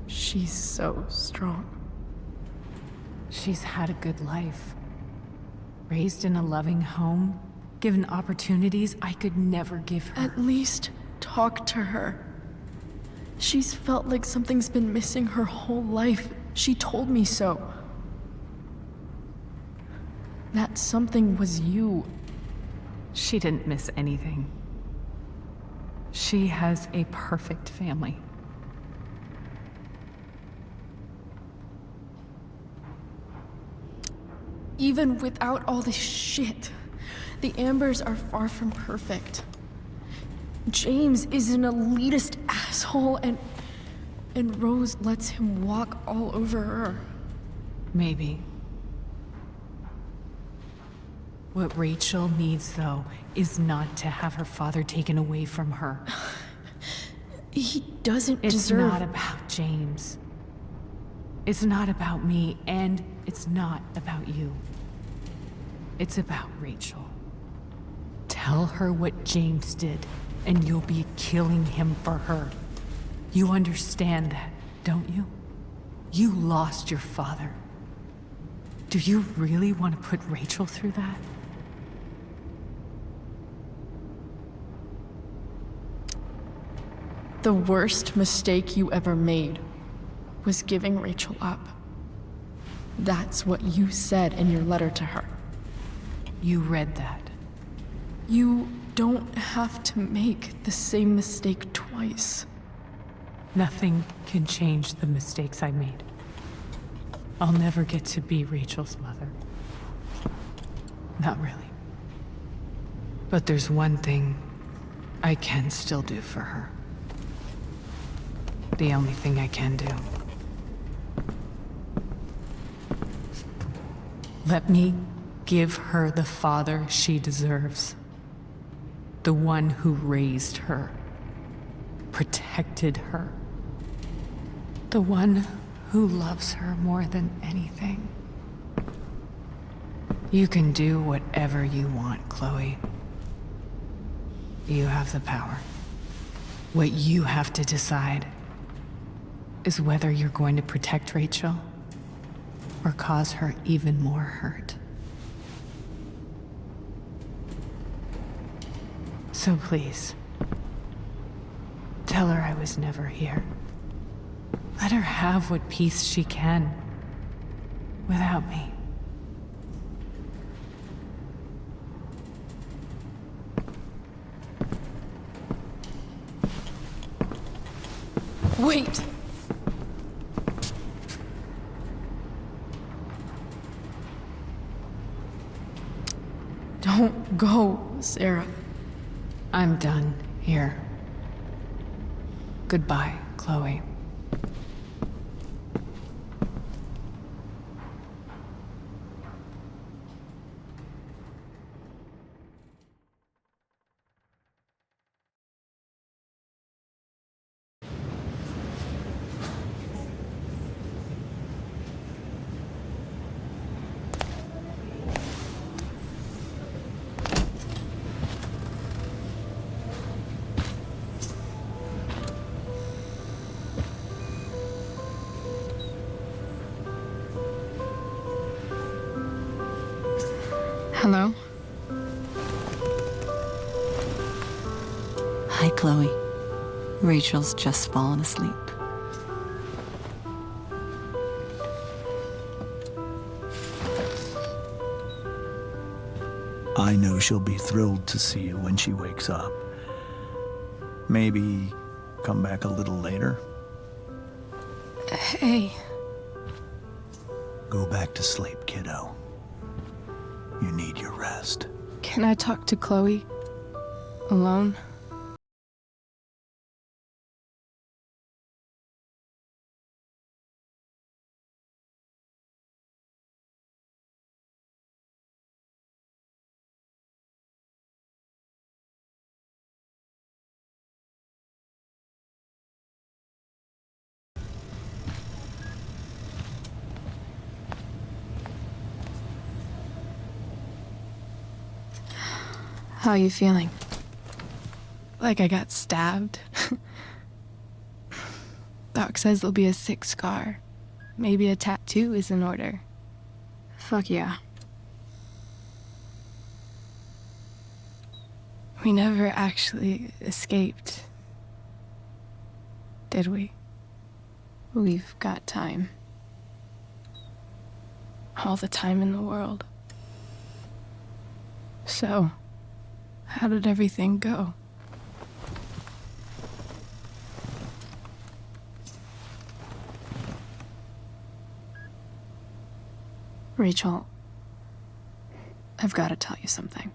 She's so strong. She's had a good life. Raised in a loving home, given opportunities I could never give her. At least talk to her. She's felt like something's been missing her whole life. She told me so. That something was you. She didn't miss anything. She has a perfect family. Even without all this shit, the Ambers are far from perfect. James is an elitist asshole, and Rose lets him walk all over her. Maybe. What Rachel needs, though, is not to have her father taken away from her. He doesn't It's deserve... not about James. It's not about me, and it's not about you. It's about Rachel. Tell her what James did, and you'll be killing him for her. You understand that, don't you? You lost your father. Do you really want to put Rachel through that? The worst mistake you ever made was giving Rachel up. That's what you said in your letter to her. You read that. You don't have to make the same mistake twice. Nothing can change the mistakes I made. I'll never get to be Rachel's mother. Not really. But there's one thing I can still do for her. The only thing I can do. Let me give her the father she deserves. The one who raised her, protected her. The one who loves her more than anything. You can do whatever you want, Chloe. You have the power. What you have to decide is whether you're going to protect Rachel or cause her even more hurt. So please, tell her I was never here. Let her have what peace she can without me. Wait! Don't go, Sarah. I'm done here. Goodbye, Chloe. Hello? Hi, Chloe. Rachel's just fallen asleep. I know she'll be thrilled to see you when she wakes up. Maybe come back a little later? Hey. Go back to sleep, kiddo. You need your rest. Can I talk to Chloe? Alone? How you feeling? Like I got stabbed? Doc says there'll be a sick scar. Maybe a tattoo is in order. Fuck yeah. We never actually escaped, did we? We've got time. All the time in the world. So, how did everything go? Rachel, I've got to tell you something.